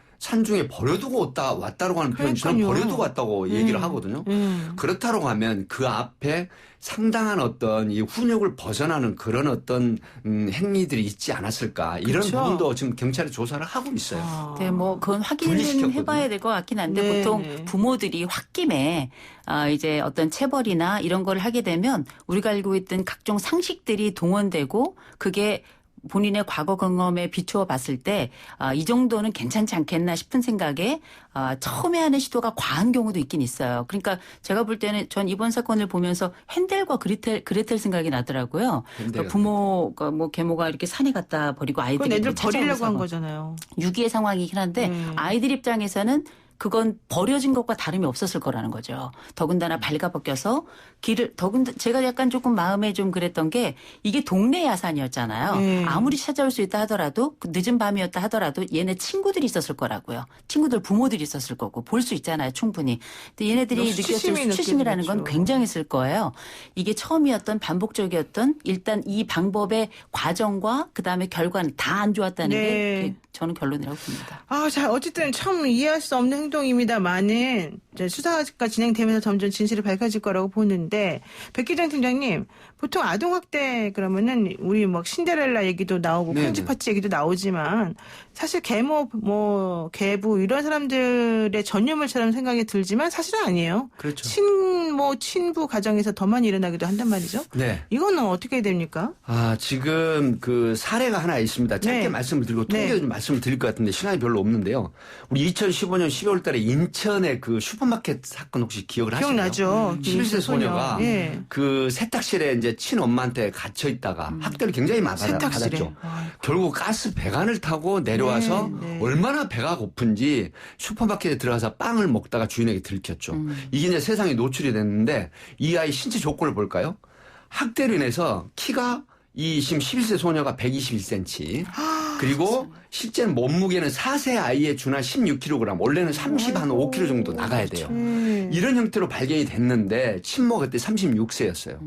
버려두고 왔다고 하는 표현이 저는 그러니까요. 버려두고 왔다고 얘기를 하거든요. 그렇다고 하면 그 앞에 상당한 어떤 이 훈육을 벗어나는 그런 어떤 행위들이 있지 않았을까. 이런 그렇죠. 부분도 지금 경찰이 조사를 하고 있어요. 네, 뭐 그건 확인은 분리시켰거든요. 해봐야 될 것 같긴 한데 네, 보통 네. 부모들이 홧김에 이제 어떤 체벌이나 이런 걸 하게 되면 우리가 알고 있던 각종 상식들이 동원되고 그게 본인의 과거 경험에 비추어 봤을 때 이 정도는 괜찮지 않겠나 싶은 생각에 처음에 하는 시도가 과한 경우도 있긴 있어요. 그러니까 제가 볼 때는 전 이번 사건을 보면서 헨델과 그레텔 생각이 나더라고요. 그러니까 부모가 뭐 계모가 이렇게 산에 갖다 버리고 그건 아이들이 애들 버리려고 한 찾아오면서 거잖아요. 유기의 상황이긴 한데 아이들 입장에서는 그건 버려진 것과 다름이 없었을 거라는 거죠. 더군다나 발가벗겨서 제가 약간 조금 마음에 좀 그랬던 게 이게 동네 야산이었잖아요. 아무리 찾아올 수 있다 하더라도 늦은 밤이었다 하더라도 얘네 친구들이 있었을 거라고요. 친구들 부모들이 있었을 거고 볼 수 있잖아요. 충분히. 근데 얘네들이 느꼈을 수치심이라는 건 굉장했을 거예요. 이게 처음이었던 반복적이었던 일단 이 방법의 과정과 그다음에 결과는 다 안 좋았다는 게 저는 결론이라고 봅니다. 자, 어쨌든 참 이해할 수 없는 행동입니다만은 수사가 진행되면서 점점 진실이 밝혀질 거라고 보는데 백기정 팀장님, 보통 아동학대 그러면은 우리 뭐 신데렐라 얘기도 나오고 콩쥐파츠 얘기도 나오지만 사실 계모, 계부 이런 사람들의 전유물처럼 생각이 들지만 사실은 아니에요. 그렇죠. 친부 가정에서 더 많이 일어나기도 한단 말이죠. 네. 이거는 어떻게 됩니까? 지금 그 사례가 하나 있습니다. 짧게 네. 말씀을 드리고 통계 좀 말씀을 드릴 것 같은데 시간이 별로 없는데요. 우리 2015년 12월 달에 인천의 그 슈퍼마켓 사건 혹시 기억을 하시나요? 기억나죠. 11세 소녀가 그 세탁실에 이제 친엄마한테 갇혀 있다가 학대를 굉장히 많이 받았죠. 결국 가스 배관을 타고 내려와서 얼마나 배가 고픈지 슈퍼마켓에 들어가서 빵을 먹다가 주인에게 들켰죠. 이게 이제 세상에 노출이 됐는데 이 아이 신체 조건을 볼까요? 학대로 인해서 키가 지금 11세 소녀가 121cm. 그리고 실제 몸무게는 4세 아이에 준한 16kg. 원래는 35kg 정도 나가야 돼요. 이런 형태로 발견이 됐는데 친모가 그때 36세였어요.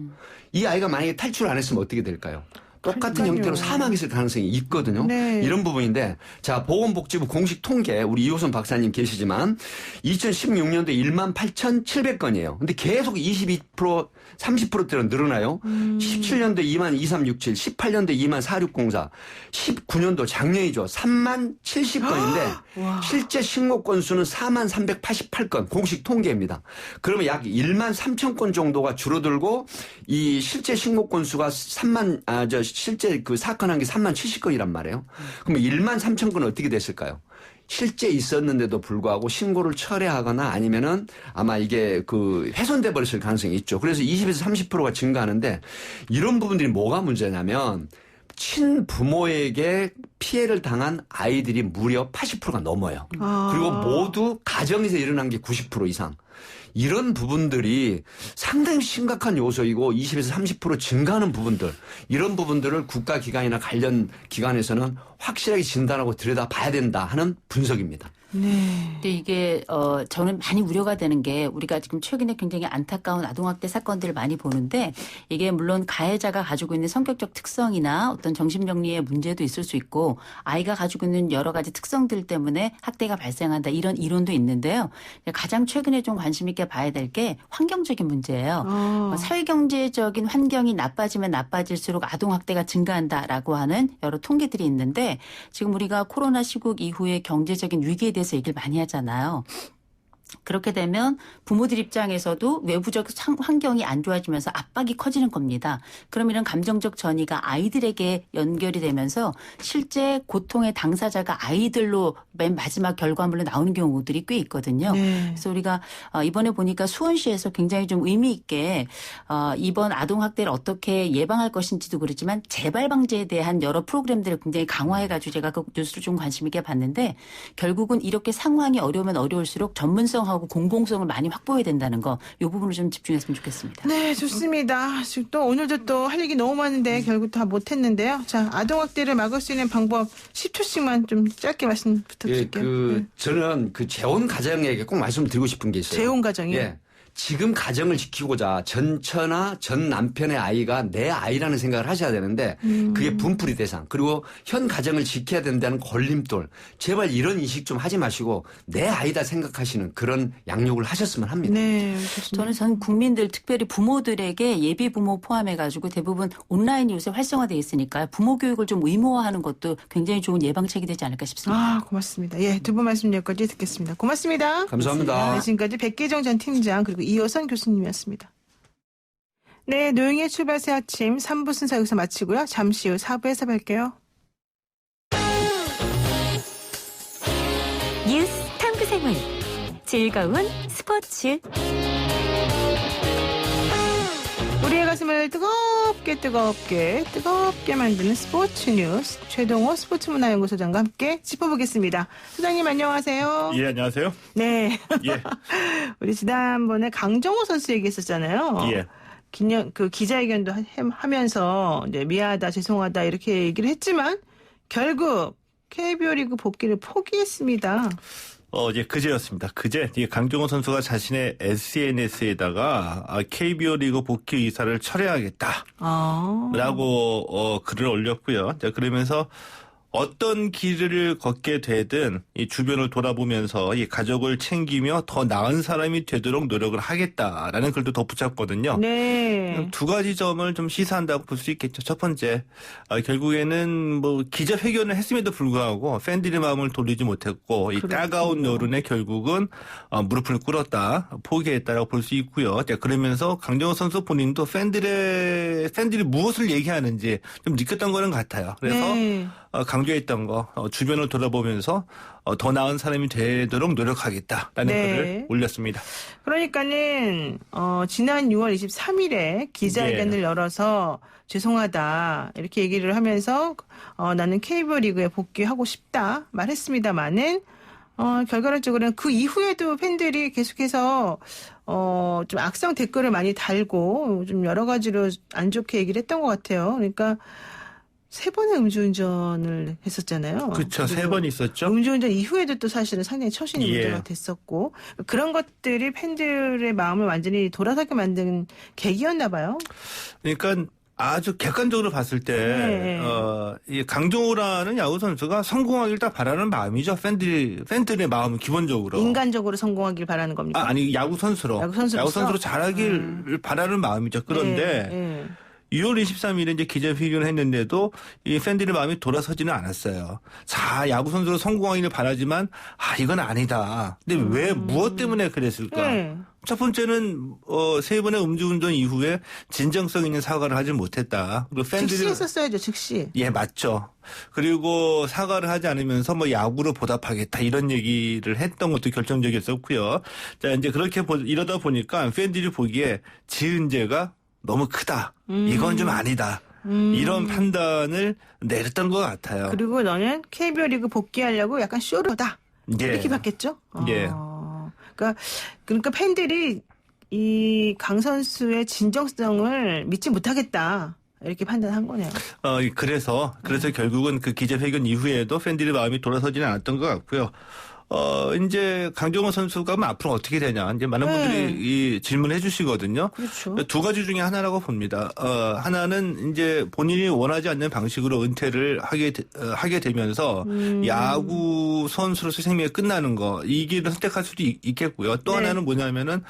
이 아이가 만약에 탈출 안 했으면 어떻게 될까요? 똑같은 그러니까요. 형태로 사망했을 가능성이 있거든요. 네. 이런 부분인데 자 보건복지부 공식 통계 우리 이호선 박사님 계시지만 2016년도에 18,700건이에요. 근데 계속 22% 30%대로 늘어나요. 17년도에 22,367, 18년도에 24,604, 19년도 작년이죠. 30,070건인데 와. 실제 신고 건수는 43,388건 공식 통계입니다. 그러면 약 13,000건 정도가 줄어들고 이 실제 신고 건수가 실제 그 사건 한 게 30,070건이란 말이에요. 그러면 13,000건은 어떻게 됐을까요? 실제 있었는데도 불구하고 신고를 철회하거나 아니면은 아마 이게 그 훼손돼 버렸을 가능성이 있죠. 그래서 20에서 30%가 증가하는데 이런 부분들이 뭐가 문제냐면 친부모에게 피해를 당한 아이들이 무려 80%가 넘어요. 그리고 모두 가정에서 일어난 게 90% 이상. 이런 부분들이 상당히 심각한 요소이고 20에서 30% 증가하는 부분들 이런 부분들을 국가기관이나 관련 기관에서는 확실하게 진단하고 들여다봐야 된다 하는 분석입니다. 네. 근데 이게 저는 많이 우려가 되는 게 우리가 지금 최근에 굉장히 안타까운 아동학대 사건들을 많이 보는데 이게 물론 가해자가 가지고 있는 성격적 특성이나 어떤 정신병리의 문제도 있을 수 있고 아이가 가지고 있는 여러 가지 특성들 때문에 학대가 발생한다 이런 이론도 있는데요. 가장 최근에 좀 관심 있게 봐야 될 게 환경적인 문제예요. 사회경제적인 환경이 나빠지면 나빠질수록 아동학대가 증가한다라고 하는 여러 통계들이 있는데 지금 우리가 코로나 시국 이후에 경제적인 위기에 대해서 얘기를 많이 하잖아요. 그렇게 되면 부모들 입장에서도 외부적 환경이 안 좋아지면서 압박이 커지는 겁니다. 그럼 이런 감정적 전이가 아이들에게 연결이 되면서 실제 고통의 당사자가 아이들로 맨 마지막 결과물로 나오는 경우들이 꽤 있거든요. 네. 그래서 우리가 이번에 보니까 수원시에서 굉장히 좀 의미 있게 이번 아동학대를 어떻게 예방할 것인지도 그렇지만 재발 방지에 대한 여러 프로그램들을 굉장히 강화해가지고 제가 그 뉴스를 좀 관심 있게 봤는데 결국은 이렇게 상황이 어려우면 어려울수록 전문성하고 공공성을 많이 확보해야 된다는 거 이 부분을 좀 집중했으면 좋겠습니다. 네, 좋습니다. 지금 또 오늘도 또 할 얘기 너무 많은데 결국 다 못했는데요. 자, 아동학대를 막을 수 있는 방법 10초씩만 좀 짧게 말씀 부탁드릴게요. 저는 그 재혼 가정에게 꼭 말씀드리고 싶은 게 있어요. 재혼 가정이요? 예. 지금 가정을 지키고자 전처나 전 남편의 아이가 내 아이라는 생각을 하셔야 되는데 그게 분풀이 대상 그리고 현 가정을 지켜야 된다는 걸림돌 제발 이런 인식 좀 하지 마시고 내 아이다 생각하시는 그런 양육을 하셨으면 합니다. 네, 좋습니다. 저는 전 국민들 특별히 부모들에게 예비 부모 포함해가지고 대부분 온라인이 요새 활성화되어 있으니까 부모 교육을 좀 의무화하는 것도 굉장히 좋은 예방책이 되지 않을까 싶습니다. 고맙습니다. 예, 두 분 말씀 여기까지 듣겠습니다. 고맙습니다. 감사합니다. 네, 지금까지 백계정 전 팀장 그리고 이호선 교수님이었습니다. 네, 노영의 출발 새 아침 3부 순서 여기서 마치고요. 잠시 후 4부에서 뵐게요. 뉴스 탐구생활 즐거운 스포츠 우리의 가슴을 뜨겁게 만드는 스포츠 뉴스 최동호 스포츠문화연구소장과 함께 짚어보겠습니다. 소장님 안녕하세요. 예, 안녕하세요. 네. 예. 우리 지난번에 강정호 선수 얘기했었잖아요. 예. 기자회견도 하면서 이제 미안하다, 죄송하다 이렇게 얘기를 했지만 결국 KBO 리그 복귀를 포기했습니다. 어제 그제였습니다. 그제 강정호 선수가 자신의 SNS에다가 KBO 리그 복귀 의사를 철회하겠다라고 글을 올렸고요. 자, 그러면서 어떤 길을 걷게 되든 이 주변을 돌아보면서 이 가족을 챙기며 더 나은 사람이 되도록 노력을 하겠다라는 글도 덧붙였거든요. 네. 두 가지 점을 좀 시사한다고 볼 수 있겠죠. 첫 번째, 결국에는 뭐 기자회견을 했음에도 불구하고 팬들의 마음을 돌리지 못했고 이 따가운 여론에 결국은 무릎을 꿇었다, 포기했다라고 볼 수 있고요. 자, 그러면서 강정호 선수 본인도 팬들이 무엇을 얘기하는지 좀 느꼈던 거는 같아요. 그래서 네. 강조했던 거 주변을 돌아보면서 더 나은 사람이 되도록 노력하겠다라는 글을 올렸습니다. 그러니까는 지난 6월 23일에 기자회견을 열어서 죄송하다 이렇게 얘기를 하면서 나는 KBO 리그에 복귀하고 싶다 말했습니다마는 결과론적으로는 그 이후에도 팬들이 계속해서 좀 악성 댓글을 많이 달고 좀 여러 가지로 안 좋게 얘기를 했던 것 같아요. 그러니까 3번의 음주운전을 했었잖아요. 그렇죠. 3번 있었죠. 음주운전 이후에도 또 사실은 상당히 처신이 문제가 됐었고 그런 것들이 팬들의 마음을 완전히 돌아서게 만든 계기였나 봐요. 그러니까 아주 객관적으로 봤을 때, 네. 이 강정호라는 야구 선수가 성공하길 딱 바라는 마음이죠. 팬들의 마음은 기본적으로. 인간적으로 성공하길 바라는 겁니까? 아니, 야구 선수로. 야구 선수로서? 잘하길 바라는 마음이죠. 그런데, 네. 6월 23일에 이제 기자회견을 했는데도 이 팬들의 마음이 돌아서지는 않았어요. 자, 야구 선수로 성공하기를 바라지만, 이건 아니다. 근데 왜, 무엇 때문에 그랬을까? 네. 첫 번째는, 3번의 음주운전 이후에 진정성 있는 사과를 하지 못했다. 그리고 팬들이. 즉시 했었어야죠, 즉시. 예, 맞죠. 그리고 사과를 하지 않으면서 뭐 야구로 보답하겠다 이런 얘기를 했던 것도 결정적이었었고요. 자, 이제 그렇게 이러다 보니까 팬들이 보기에 지은 죄가 너무 크다. 이건 좀 아니다. 이런 판단을 내렸던 것 같아요. 그리고 너는 KBO 리그 복귀하려고 약간 쇼로다. 예. 이렇게 봤겠죠? 예. 그러니까 팬들이 이 강 선수의 진정성을 믿지 못하겠다. 이렇게 판단한 거네요. 그래서 결국은 그 기자회견 이후에도 팬들의 마음이 돌아서지는 않았던 것 같고요. 이제 강정호 선수가 앞으로 어떻게 되냐. 이제 많은 분들이 이 질문해 주시거든요. 그렇죠. 두 가지 중에 하나라고 봅니다. 하나는 이제 본인이 원하지 않는 방식으로 은퇴를 하게 되면서 야구 선수로서 생명이 끝나는 거, 이 길을 선택할 수도 있겠고요. 또 하나는 뭐냐면은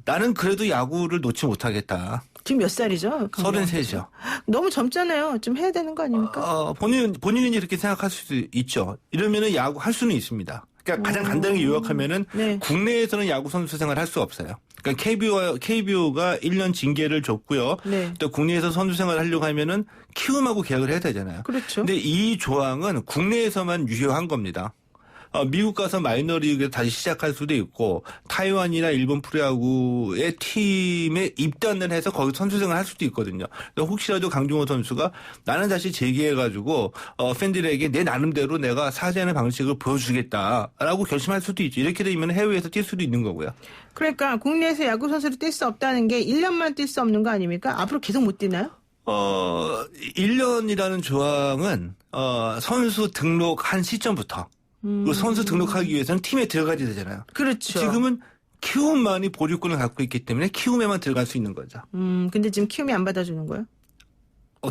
나는 그래도 야구를 놓지 못하겠다. 지금 몇 살이죠? 33이죠. 너무 젊잖아요. 좀 해야 되는 거 아닙니까? 본인은 이렇게 생각할 수도 있죠. 이러면은 야구 할 수는 있습니다. 그러니까 가장 간단하게 요약하면은 네. 국내에서는 야구 선수 생활 할 수 없어요. 그러니까 KBO가 1년 징계를 줬고요. 네. 또 국내에서 선수 생활 하려고 하면은 키움하고 계약을 해야 되잖아요. 그렇죠. 근데 이 조항은 국내에서만 유효한 겁니다. 미국 가서 마이너리그 다시 시작할 수도 있고 타이완이나 일본 프로야구의 팀에 입단을 해서 거기 선수 생활을 할 수도 있거든요. 그러니까 혹시라도 강정호 선수가 나는 다시 재기해가지고 팬들에게 내 나름대로 내가 사죄하는 방식을 보여주겠다라고 결심할 수도 있죠. 이렇게 되면 해외에서 뛸 수도 있는 거고요. 그러니까 국내에서 야구 선수를 뛸 수 없다는 게 1년만 뛸 수 없는 거 아닙니까? 앞으로 계속 못 뛰나요? 1년이라는 조항은 선수 등록한 시점부터 그 선수 등록하기 위해서는 팀에 들어가야 되잖아요. 그렇죠. 지금은 키움만이 보류권을 갖고 있기 때문에 키움에만 들어갈 수 있는 거죠. 근데 지금 키움이 안 받아주는 거예요?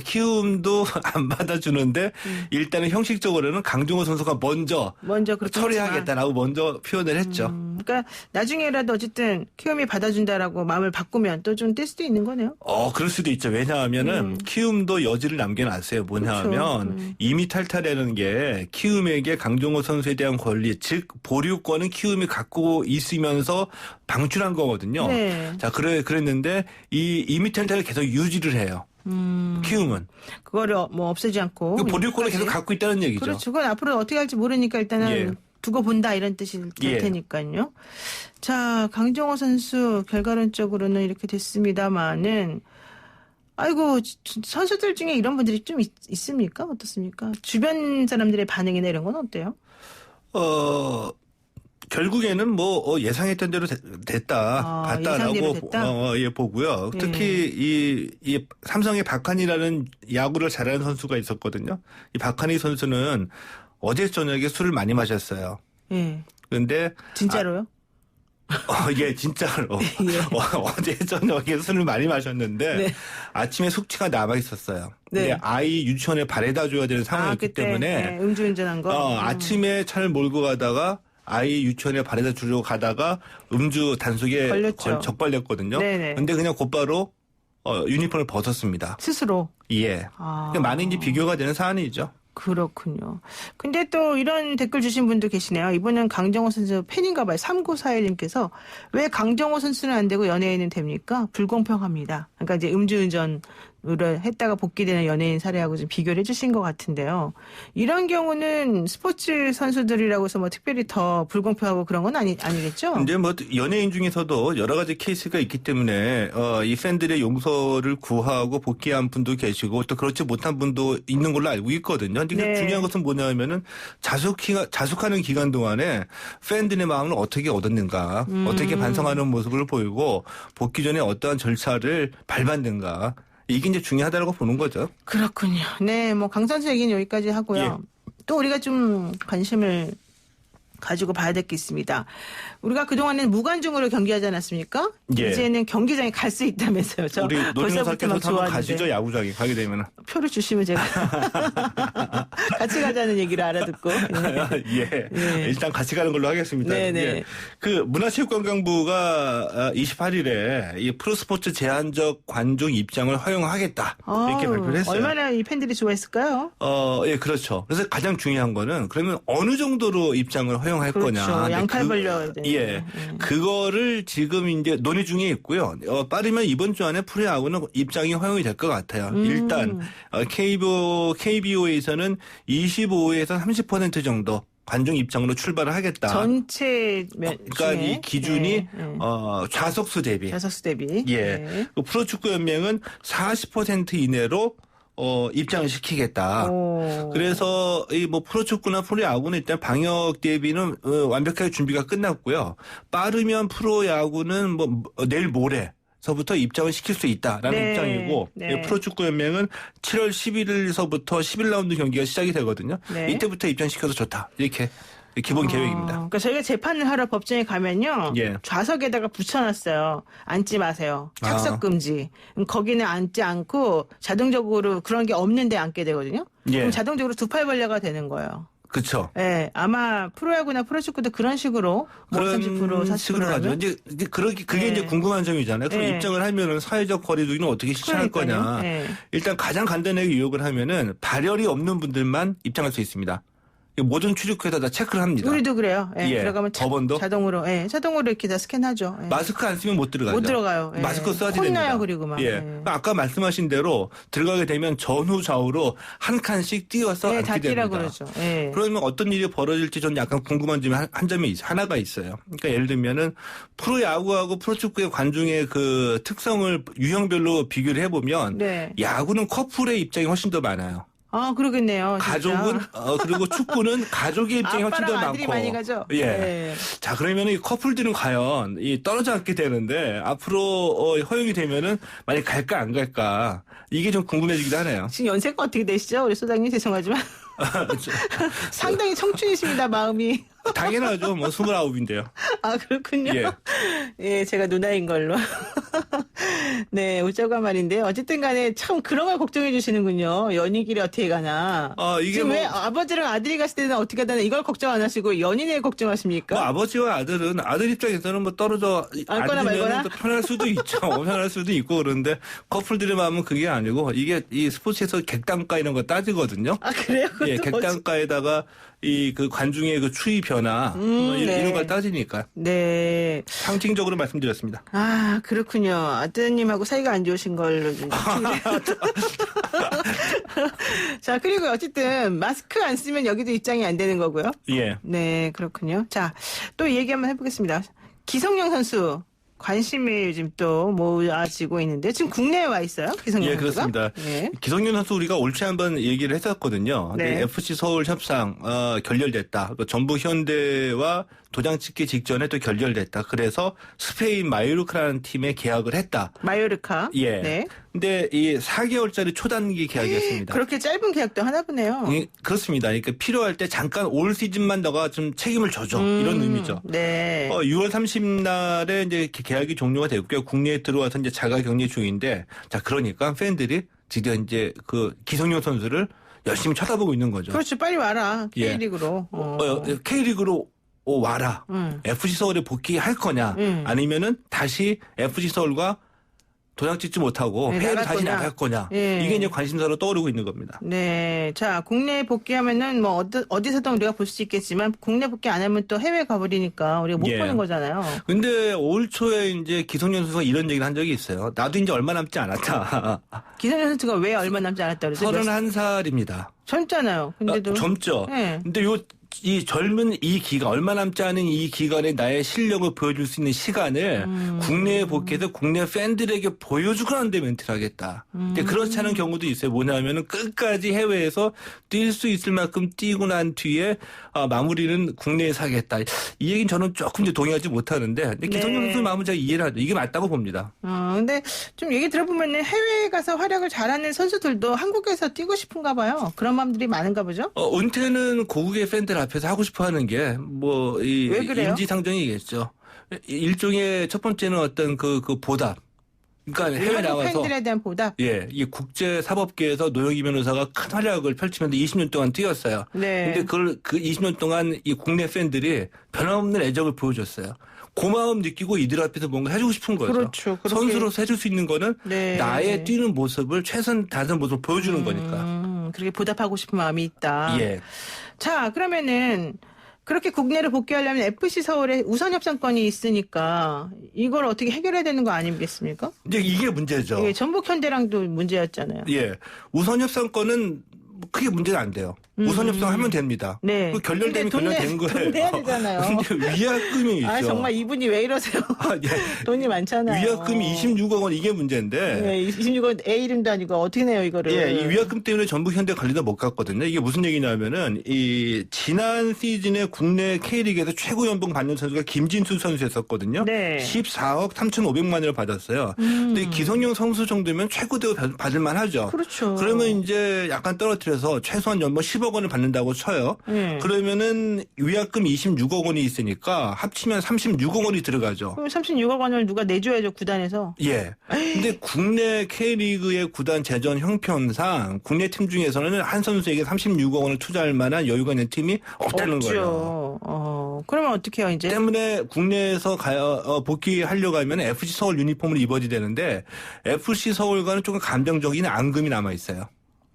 키움도 안 받아주는데 일단은 형식적으로는 강정호 선수가 먼저 그렇게 처리하겠다라고 먼저 표현을 했죠. 그러니까 나중에라도 어쨌든 키움이 받아준다라고 마음을 바꾸면 또 좀 뛸 수도 있는 거네요. 그럴 수도 있죠. 왜냐하면은 키움도 여지를 남겨놨어요. 뭐냐하면 그렇죠. 이미 탈탈하는 게 키움에게 강정호 선수에 대한 권리, 즉 보류권은 키움이 갖고 있으면서 방출한 거거든요. 네. 자, 그랬는데 이 이미 탈탈을 계속 유지를 해요. 키움은 그거를 뭐 없애지 않고 그 보류권을 계속 여기까지. 갖고 있다는 얘기죠. 그렇죠. 그건 앞으로 어떻게 할지 모르니까 일단은 예. 두고 본다 이런 뜻이 될 예. 테니까요. 자, 강정호 선수 결과론적으로는 이렇게 됐습니다만은 아이고 선수들 중에 이런 분들이 좀 있습니까? 어떻습니까? 주변 사람들의 반응이나 이런 건 어때요? 결국에는 뭐 예상했던 대로 됐다, 예상대로 갔다라고 됐다? 보고요. 특히 이 삼성의 박한이라는 야구를 잘하는 선수가 있었거든요. 이 박한이 선수는 어제 저녁에 술을 많이 마셨어요. 예. 그런데 진짜로요? 예, 진짜로. 예. 어제 저녁에 술을 많이 마셨는데 네. 아침에 숙취가 남아 있었어요. 네. 근데 아이 유치원에 바래다 줘야 되는 상황이었기 그때, 때문에 네, 음주운전한 거. 아침에 차를 몰고 가다가 아이 유치원에 바래다 주려고 가다가 음주 단속에 걸렸죠. 적발됐거든요. 네네. 근데 그냥 곧바로 유니폼을 벗었습니다. 스스로. 예. 많이 이제 비교가 되는 사안이죠. 그렇군요. 근데 또 이런 댓글 주신 분도 계시네요. 이분은 강정호 선수 팬인가 봐요. 3941님께서 왜 강정호 선수는 안 되고 연예인은 됩니까? 불공평합니다. 그러니까 이제 음주운전을 했다가 복귀되는 연예인 사례하고 좀 비교를 해주신 것 같은데요. 이런 경우는 스포츠 선수들이라고 해서 뭐 특별히 더 불공평하고 그런 건 아니겠죠? 근데 뭐 연예인 중에서도 여러 가지 케이스가 있기 때문에 이 팬들의 용서를 구하고 복귀한 분도 계시고 또 그렇지 못한 분도 있는 걸로 알고 있거든요. 근데 네. 중요한 것은 뭐냐면은 자숙하는 기간 동안에 팬들의 마음을 어떻게 얻었는가, 어떻게 반성하는 모습을 보이고 복귀 전에 어떠한 절차를 밟았는가. 이게 이제 중요하다고 보는 거죠. 그렇군요. 네, 뭐 강 선수 얘기는 여기까지 하고요. 예. 또 우리가 좀 관심을 가지고 봐야 될 게 있습니다. 우리가 그동안에는 무관중으로 경기하지 않았습니까? 예. 이제는 경기장에 갈 수 있다면서요. 저 우리 벌써부터 노인호사께서 막 한번 좋아하는데. 가시죠, 야구장에 가게 되면. 표를 주시면 제가 같이 가자는 얘기를 알아듣고. 예. 예. 일단 같이 가는 걸로 하겠습니다. 네네. 예. 그 문화체육관광부가 28일에 이 프로스포츠 제한적 관중 입장을 허용하겠다. 이렇게 아유, 발표를 했어요. 얼마나 이 팬들이 좋아했을까요? 예, 그렇죠. 그래서 가장 중요한 거는 그러면 어느 정도로 입장을 허용할 그렇죠. 거냐. 근데 양팔 벌려야 되는데. 예. 그거를 지금 이제 논의 중에 있고요. 빠르면 이번 주 안에 프로야구는 입장이 허용이 될 것 같아요. 일단 KBO에서는 25에서 30% 정도 관중 입장으로 출발을 하겠다. 전체 그러니까 이 기준이 좌석수 대비. 좌석수 대비. 예. 네. 프로축구연맹은 40% 이내로 입장을 시키겠다. 오. 그래서 이 뭐 프로축구나 프로야구는 일단 방역 대비는 완벽하게 준비가 끝났고요. 빠르면 프로야구는 뭐 내일 모레서부터 입장을 시킬 수 있다라는 네. 입장이고 네. 프로축구연맹은 7월 11일서부터 11라운드 경기가 시작이 되거든요. 네. 이때부터 입장시켜서 좋다. 이렇게 기본 계획입니다. 그러니까 저희가 재판을 하러 법정에 가면요. 예. 좌석에다가 붙여놨어요. 앉지 마세요. 착석 아. 금지. 그럼 거기는 앉지 않고 자동적으로 그런 게 없는데 앉게 되거든요. 예. 그럼 자동적으로 두 팔 벌려가 되는 거예요. 그렇죠. 예, 아마 프로야구나 프로축구도 그런 식으로 뭐 그런 30% 40% 식으로 가죠. 하면? 이제 그게 네. 이제 궁금한 점이잖아요. 그럼 네. 입장을 하면은 사회적 거리두기는 어떻게 실천할 그러니까요. 거냐. 네. 일단 가장 간단하게 유혹을 하면은 발열이 없는 분들만 입장할 수 있습니다. 모든 출입구에다 다 체크를 합니다. 우리도 그래요. 예, 예. 들어가면 법원도? 자동으로 이렇게 다 스캔하죠. 예. 마스크 안 쓰면 못 들어가죠. 못 들어가요. 예. 마스크 써야지 혼나요, 됩니다. 그리고 막. 예. 예. 아까 말씀하신 대로 들어가게 되면 전후 좌우로 한 칸씩 띄어서 예, 다 앉게 뛰라고 됩니다. 그러죠. 예. 그러면 어떤 일이 벌어질지 저는 약간 궁금한 점이 한 점이 하나가 있어요. 그러니까 예를 들면은 프로야구하고 프로축구의 관중의 그 특성을 유형별로 비교를 해보면 네. 야구는 커플의 입장이 훨씬 더 많아요. 아, 그러겠네요. 진짜. 가족은 그리고 축구는 가족의 입장이 훨씬 더 아빠랑 많고. 아들이 많이 가죠. 예. 예. 자 그러면 이 커플들은 과연 이 떨어져 앉게 되는데 앞으로 허용이 되면은 만약 갈까 안 갈까 이게 좀 궁금해지기도 하네요. 지금 연세가 어떻게 되시죠? 우리 소장님 죄송하지만. 상당히 청춘이십니다, 마음이. 당연하죠. 뭐 29인데요. 아, 그렇군요. 예. 예, 제가 누나인 걸로. 네, 웃자고 말인데 어쨌든 간에 참 그런 걸 걱정해 주시는군요. 연인끼리 어떻게 가나. 이게 지금 뭐, 왜 아버지랑 아들이 갔을 때는 어떻게 하나 이걸 걱정 안 하시고 연인을 걱정하십니까? 뭐 아버지와 아들은 아들 입장에서는 뭐 떨어져 앉거나 말거나? 앉으면 또 편할 수도 있죠. 편할 수도 있고 그런데 커플들의 마음은 그게 아니고 이게 이 스포츠에서 객단가 이런 거 따지거든요. 아, 그래요? 예, 그것도 뭐지? 객단가에다가 이 그 관중의 그 추위 변화 뭐 네. 이런 걸 따지니까 네. 상징적으로 말씀드렸습니다. 아, 그렇군요. 아드님하고 사이가 안 좋으신 걸로 좀 자, 그리고 어쨌든 마스크 안 쓰면 여기도 입장이 안 되는 거고요. 예. 네, 그렇군요. 자, 또 이 얘기 한번 해보겠습니다. 기성용 선수 관심이 요즘 또 모아지고 있는데 지금 국내에 와 있어요? 기성용 예, 선수가? 그렇습니다. 예. 기성용 선수 우리가 올 초에 한번 얘기를 했었거든요. 네. 근데 FC 서울 협상 결렬됐다. 또 전북 현대와 도장 찍기 직전에 또 결렬됐다. 그래서 스페인 마요르카라는 팀에 계약을 했다. 마요르카. 예. 네. 근데 이 4개월짜리 초단기 계약이었습니다. 그렇게 짧은 계약도 하나 보네요. 예, 그렇습니다. 그러니까 필요할 때 잠깐 올 시즌만 너가 좀 책임을 져줘. 이런 의미죠. 네. 6월 30날에 이제 계약이 종료가 됐고요. 국내에 들어와서 이제 자가 격리 중인데, 자 그러니까 팬들이 드디어 이제 그 기성용 선수를 열심히 쳐다보고 있는 거죠. 그렇죠. 빨리 와라. 예. K리그로. K리그로 와라. 음. FC 서울에 복귀할 거냐? 음. 아니면은 다시 FC 서울과 도장 찍지 못하고 네, 해외로 나갈 다시 거냐? 나갈 거냐? 예. 이게 이제 관심사로 떠오르고 있는 겁니다. 네. 자, 국내에 복귀하면은 뭐 어디서든 우리가 볼 수 있겠지만 국내 복귀 안 하면 또 해외 가버리니까 우리가 못 예. 보는 거잖아요. 근데 올 초에 이제 기성용 선수가 이런 얘기를 한 적이 있어요. 나도 이제 얼마 남지 않았다. 기성용 선수가 왜 얼마 남지 않았다 그러죠? 31살입니다. 젊잖아요. 근데도. 젊죠. 네. 근데 이 젊은 이 기간, 얼마 남지 않은 이 기간에 나의 실력을 보여줄 수 있는 시간을 국내에 복귀해서 국내 팬들에게 보여주고 난 다음에 멘트를 하겠다. 근데 그렇지 않은 경우도 있어요. 뭐냐면은 끝까지 해외에서 뛸 수 있을 만큼 뛰고 난 뒤에 마무리는 국내에서 하겠다. 이 얘기는 저는 조금 이제 동의하지 못하는데, 근데 기성용 선수 마음은 제가 이해를 하죠. 이게 맞다고 봅니다. 근데 좀 얘기 들어보면은 해외에 가서 활약을 잘하는 선수들도 한국에서 뛰고 싶은가 봐요. 그런 마음들이 많은가 보죠? 은퇴는 고국의 팬들 앞에서 하고 싶어 하는 게 뭐 이 왜 그래요? 인지상정이겠죠. 일종의 첫 번째는 어떤 그 보답. 그러니까 해외 한국 나와서 팬들에 대한 보답. 예, 이 국제 사법계에서 노영희 변호사가 큰 활약을 펼치면서 20년 동안 뛰었어요. 네. 근데 그걸 그 20년 동안 이 국내 팬들이 변함없는 애정을 보여줬어요. 고마움 느끼고 이들 앞에서 뭔가 해주고 싶은 거죠. 그렇죠. 그렇게- 선수로서 해줄 수 있는 거는 네. 나의 뛰는 모습을 최선 다하는 모습을 보여주는 거니까. 그렇게 보답하고 싶은 마음이 있다. 예. 자, 그러면은 그렇게 국내를 복귀하려면 FC 서울에 우선 협상권이 있으니까 이걸 어떻게 해결해야 되는 거 아니겠습니까? 이제 이게 문제죠. 이게 전북 현대랑도 문제였잖아요. 예. 우선 협상권은 크게 문제는 안 돼요. 우선 협상하면 됩니다. 네. 그 결렬되면 근데 결렬된 거예요. 돈 내야 되잖아요. 근데 위약금이 있죠. 아, 정말 이분이 왜 이러세요? 아, 예. 돈이 많잖아요. 위약금이 26억 원 이게 문제인데. 네, 26원 A 이름도 아니고 어떻게 내요, 이거를? 예, 이 위약금 때문에 전북 현대 관리도 못 갔거든요. 이게 무슨 얘기냐면은 이 지난 시즌에 국내 K리그에서 최고 연봉 받는 선수가 김진수 선수였었거든요. 네. 14억 3,500만 원을 받았어요. 근데 기성용 선수 정도면 최고 대우 받을 만하죠. 그렇죠. 그러면 이제 약간 떨어뜨려서 최소한 연봉 10억 원을 받는다고 쳐요. 그러면은 위약금 26억 원이 있으니까 합치면 36억 원이 들어가죠. 그럼 36억 원을 누가 내줘야죠, 구단에서. 예. 근데 국내 K리그의 구단 재정 형편상 국내 팀 중에서는 한 선수에게 36억 원을 투자할 만한 여유가 있는 팀이 없다는 거예요. 그러면 어떻게 해요, 이제? 때문에 국내에서 복귀하려고 하면 FC 서울 유니폼을 입어야 되는데 FC 서울과는 조금 감정적인 앙금이 남아 있어요.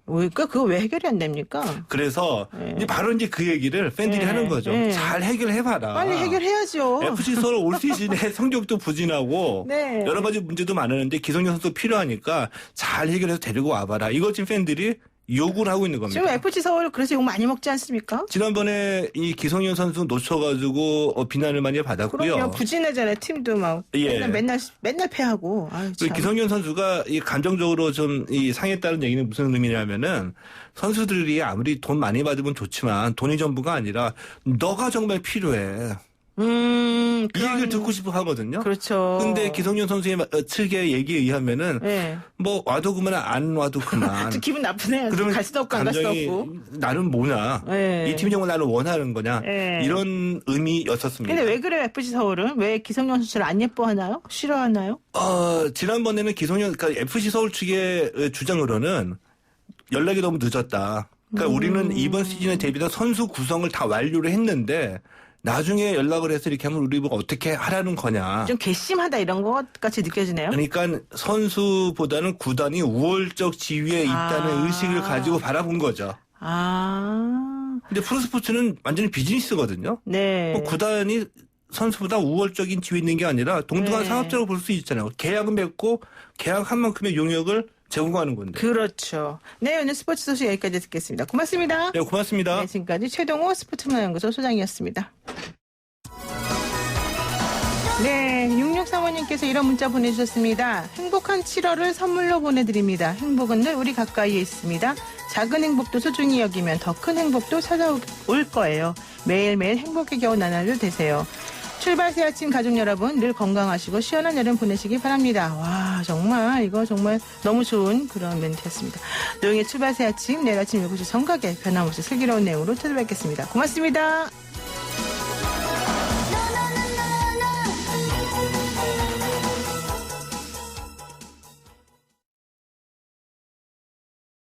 그러니까 그거 왜 해결이 안 됩니까? 그래서 이제 바로 이제 그 얘기를 팬들이 하는 거죠. 잘 해결해봐라. 빨리 해결해야죠. FC 서울 올 시즌에 성적도 부진하고 네. 여러 가지 문제도 많았는데 기성용 선수 필요하니까 잘 해결해서 데리고 와봐라. 이걸 지금 팬들이 요구를 하고 있는 겁니다. 지금 FC 서울 그래서 욕 많이 먹지 않습니까? 지난번에 이 기성용 선수 놓쳐가지고 비난을 많이 받았고요. 그럼요. 부진하잖아요. 팀도 막 예. 맨날 패하고. 아유, 참. 기성용 선수가 이 감정적으로 좀 이 상했다는 얘기는 무슨 의미냐면은 선수들이 아무리 돈 많이 받으면 좋지만 돈이 전부가 아니라 너가 정말 필요해. 이 얘기를 듣고 싶어 하거든요. 그렇죠. 근데 기성용 선수의 측의 얘기에 의하면은 네. 뭐 와도 그만 안 와도 그만. 좀 기분 나쁘네요. 그러면 갈 수도 없고 안 갈 수도 감정이 없고. 나는 뭐냐. 네. 이 팀이 정말 나를 원하는 거냐. 네. 이런 의미였었습니다. 근데 왜 그래요, FC 서울은? 왜 기성용 선수를 안 예뻐하나요? 싫어하나요? 지난번에는 그러니까 FC 서울 측의 주장으로는 연락이 너무 늦었다. 그러니까 우리는 이번 시즌에 대비해서 선수 구성을 다 완료를 했는데 나중에 연락을 해서 이렇게 하면 우리 뭐 어떻게 하라는 거냐. 좀 괘씸하다 이런 것 같이 느껴지네요. 그러니까 선수보다는 구단이 우월적 지위에 있다는 의식을 가지고 바라본 거죠. 근데 프로스포츠는 완전히 비즈니스거든요. 네. 뭐 구단이 선수보다 우월적인 지위에 있는 게 아니라 동등한 네. 상업적으로 볼 수 있잖아요. 계약은 맺고 계약한 만큼의 용역을 제공하는 건데. 그렇죠. 네, 오늘 스포츠 소식 여기까지 듣겠습니다. 고맙습니다. 네, 고맙습니다. 네, 지금까지 최동호 스포츠문화연구소 소장이었습니다. 네, 6635님께서 이런 문자 보내주셨습니다. 행복한 7월을 선물로 보내드립니다. 행복은 늘 우리 가까이에 있습니다. 작은 행복도 소중히 여기면 더 큰 행복도 찾아올 거예요. 매일매일 행복의 겨우 나날도 되세요. 출발 새 아침 가족 여러분 늘 건강하시고 시원한 여름 보내시기 바랍니다. 와, 정말 이거 정말 너무 좋은 그런 멘트였습니다. 노영의 출발 새 아침 내일 아침 7시 정각에 변함없이 슬기로운 내용으로 찾아뵙겠습니다. 고맙습니다.